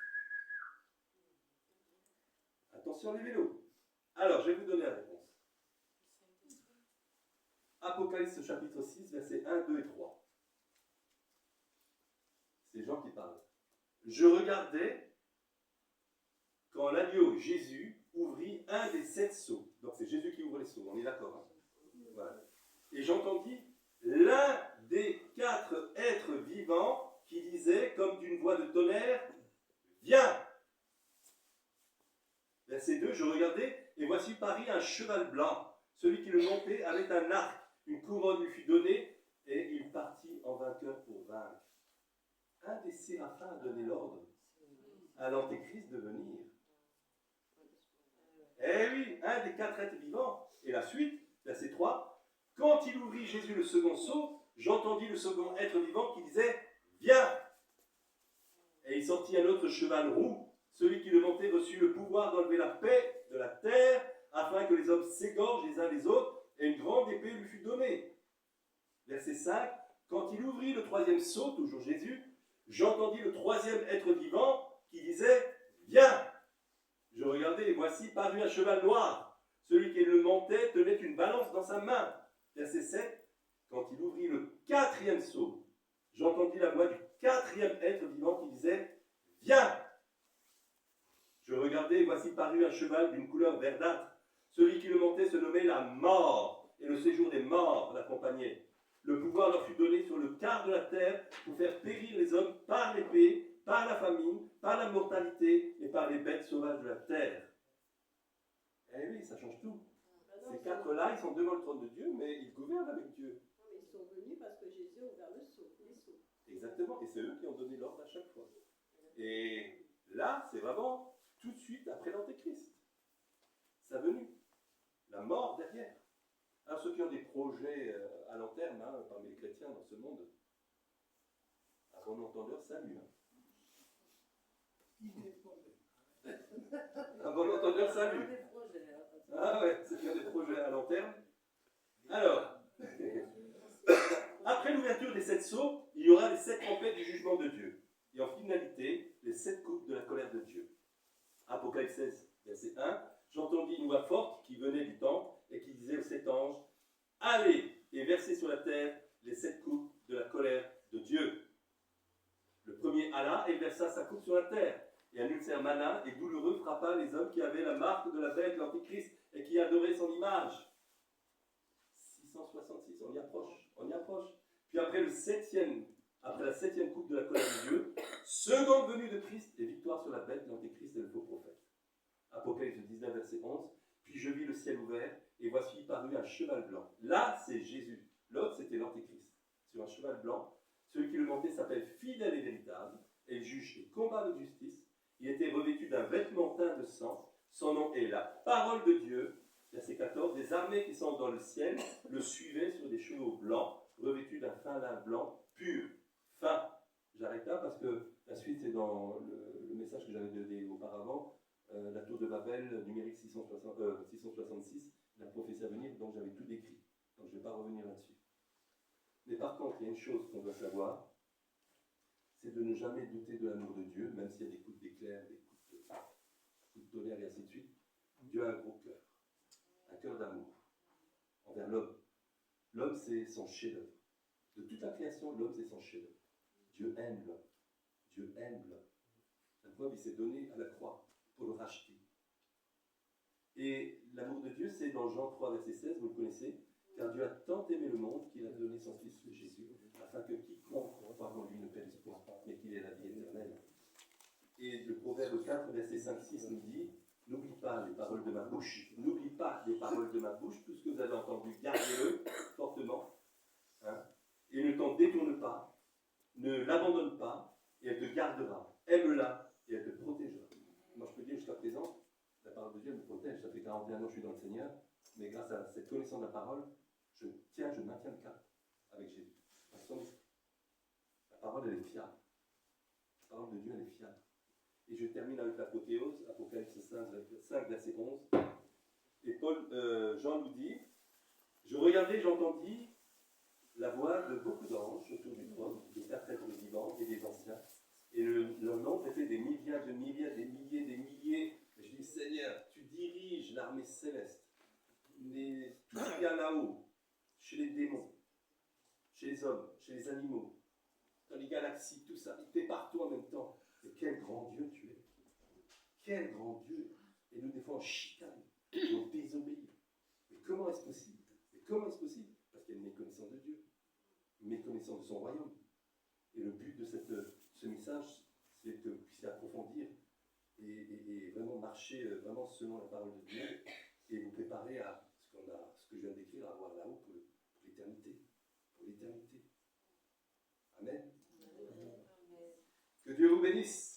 attention les vélos. Alors, je vais vous donner la réponse. Apocalypse chapitre 6, versets 1, 2 et 3. C'est Jean qui parle. Je regardais quand l'agneau Jésus ouvrit un des 7 sceaux. Donc c'est Jésus qui ouvre les sceaux, on est d'accord, hein? Voilà. Et j'entendis l'un des 4 êtres vivants qui disait disait, comme d'une voix de tonnerre, « Viens !» Verset 2, je regardais, et voici parut un cheval blanc. Celui qui le montait avait un arc, une couronne lui fut donnée, et il partit en vainqueur pour vaincre. Un des séraphins a donné l'ordre à l'Antéchrist de venir. Eh oui, un des 4 êtres vivants. Et la suite, verset 3, quand il ouvrit Jésus le second sceau, j'entendis le second être vivant qui disait « Viens !» Et il sortit un autre cheval roux. Celui qui le montait reçut le pouvoir d'enlever la paix de la terre, afin que les hommes s'égorgent les uns les autres, et une grande épée lui fut donnée. Verset 5, quand il ouvrit le 3e sceau, toujours Jésus, j'entendis le 3e être vivant qui disait « Viens !» Je regardais, et voici parut un cheval noir. Celui qui le montait tenait une balance dans sa main. Verset 7, quand il ouvrit le 4e sceau, j'entendis la voix du 4e être vivant qui disait « Viens !» Je regardais, et voici parut un cheval d'une couleur verdâtre. Celui qui le montait se nommait la mort, et le séjour des morts l'accompagnait. Le pouvoir leur fut donné sur le quart de la terre pour faire périr les hommes par l'épée, par la famine, par la mortalité et par les bêtes sauvages de la terre. Eh oui, ça change tout. Ces 4-là, ils sont devant le trône de Dieu, mais ils gouvernent avec Dieu. Non, mais ils sont venus parce que Jésus a ouvert les sceaux. Exactement, et c'est eux qui ont donné l'ordre à chaque fois. Et là, c'est vraiment tout de suite après l'Antéchrist. Sa venue. La mort derrière. Alors ceux qui ont des projets à long terme, parmi les chrétiens dans ce monde, à bon entendeur, salut. À bon entendeur, salut. Ah ouais, ceux qui ont des projets à long terme. Alors, après l'ouverture des 7 sceaux, il y aura les 7 trompettes du jugement de Dieu. Et en finalité, les 7 coupes de la colère de Dieu. Apocalypse 16, verset 1. J'entendis une voix forte qui venait du temple et qui disait aux 7 anges, « Allez et versez sur la terre les 7 coupes de la colère de Dieu. » Le premier alla et versa sa coupe sur la terre. Et un ulcère malin et douloureux frappa les hommes qui avaient la marque de la bête, l'Antéchrist, et qui adoraient son image. 666, on y approche. Puis après la 7e coupe de la colère de Dieu, seconde venue de Christ et victoire sur la bête, l'Antéchrist et le faux prophète. Apocalypse 19, verset 11. Puis je vis le ciel ouvert, et voici parut un cheval blanc. Là, c'est Jésus. L'autre, c'était l'Antéchrist. Sur un cheval blanc, celui qui le montait s'appelle fidèle et véritable, et il juge et combat de justice. Il était revêtu d'un vêtement teint de sang. Son nom est la parole de Dieu. Verset 14. Des armées qui sont dans le ciel le suivaient sur des chevaux blancs, revêtus d'un fin lin blanc pur. Fin. J'arrête là parce que la suite, c'est dans le message que j'avais donné auparavant. La tour de Babel, numérique 666, la prophétie à venir, donc j'avais tout décrit. Donc je ne vais pas revenir là-dessus. Mais par contre, il y a une chose qu'on doit savoir, c'est de ne jamais douter de l'amour de Dieu, même s'il y a des coups d'éclair, des coups de tonnerre et ainsi de suite. Dieu a un gros cœur, un cœur d'amour envers l'homme. L'homme, c'est son chef-d'œuvre. De toute la création, l'homme, c'est son chef-d'œuvre. Dieu aime l'homme. Dieu aime l'homme. La preuve, il s'est donné à la croix pour le racheter. Et l'amour de Dieu, c'est dans Jean 3, verset 16, vous le connaissez, car Dieu a tant aimé le monde qu'il a donné son Fils Jésus, afin que quiconque croit en lui ne périsse point, mais qu'il ait la vie éternelle. Et le Proverbe 4, verset 5-6 nous dit, n'oublie pas les paroles de ma bouche, n'oublie pas les paroles de ma bouche, tout ce que vous avez entendu, gardez-le fortement, et ne t'en détourne pas, ne l'abandonne pas, et elle te gardera, aime-la, et elle te protégera. Moi, je peux dire jusqu'à présent, la parole de Dieu me protège. Ça fait 41 ans que je suis dans le Seigneur, mais grâce à cette connaissance de la parole, je maintiens le cap avec Jésus. La parole, elle est fiable. La parole de Dieu, elle est fiable. Et je termine avec l'apothéose, Apocalypse 5, verset 11. Et Jean nous dit, je regardais, j'entendis la voix de beaucoup d'anges autour du trône, des 4 êtres vivants et des anciens. Et leur nombre était des milliards, des milliers. Et je dis, Seigneur, tu diriges l'armée céleste. Tout ce qu'il y a là-haut, chez les démons, chez les hommes, chez les animaux, dans les galaxies, tout ça, tu es partout en même temps. Et quel grand Dieu tu es. Quel grand Dieu. Et nous, des fois, on chicane, on désobéit. Mais comment est-ce possible? Parce qu'il y a une méconnaissance de Dieu, une méconnaissance de son royaume. Et le but de ce selon la parole de Dieu et vous préparer à ce que je viens de décrire, à avoir là-haut pour l'éternité. Pour l'éternité. Amen. Que Dieu vous bénisse.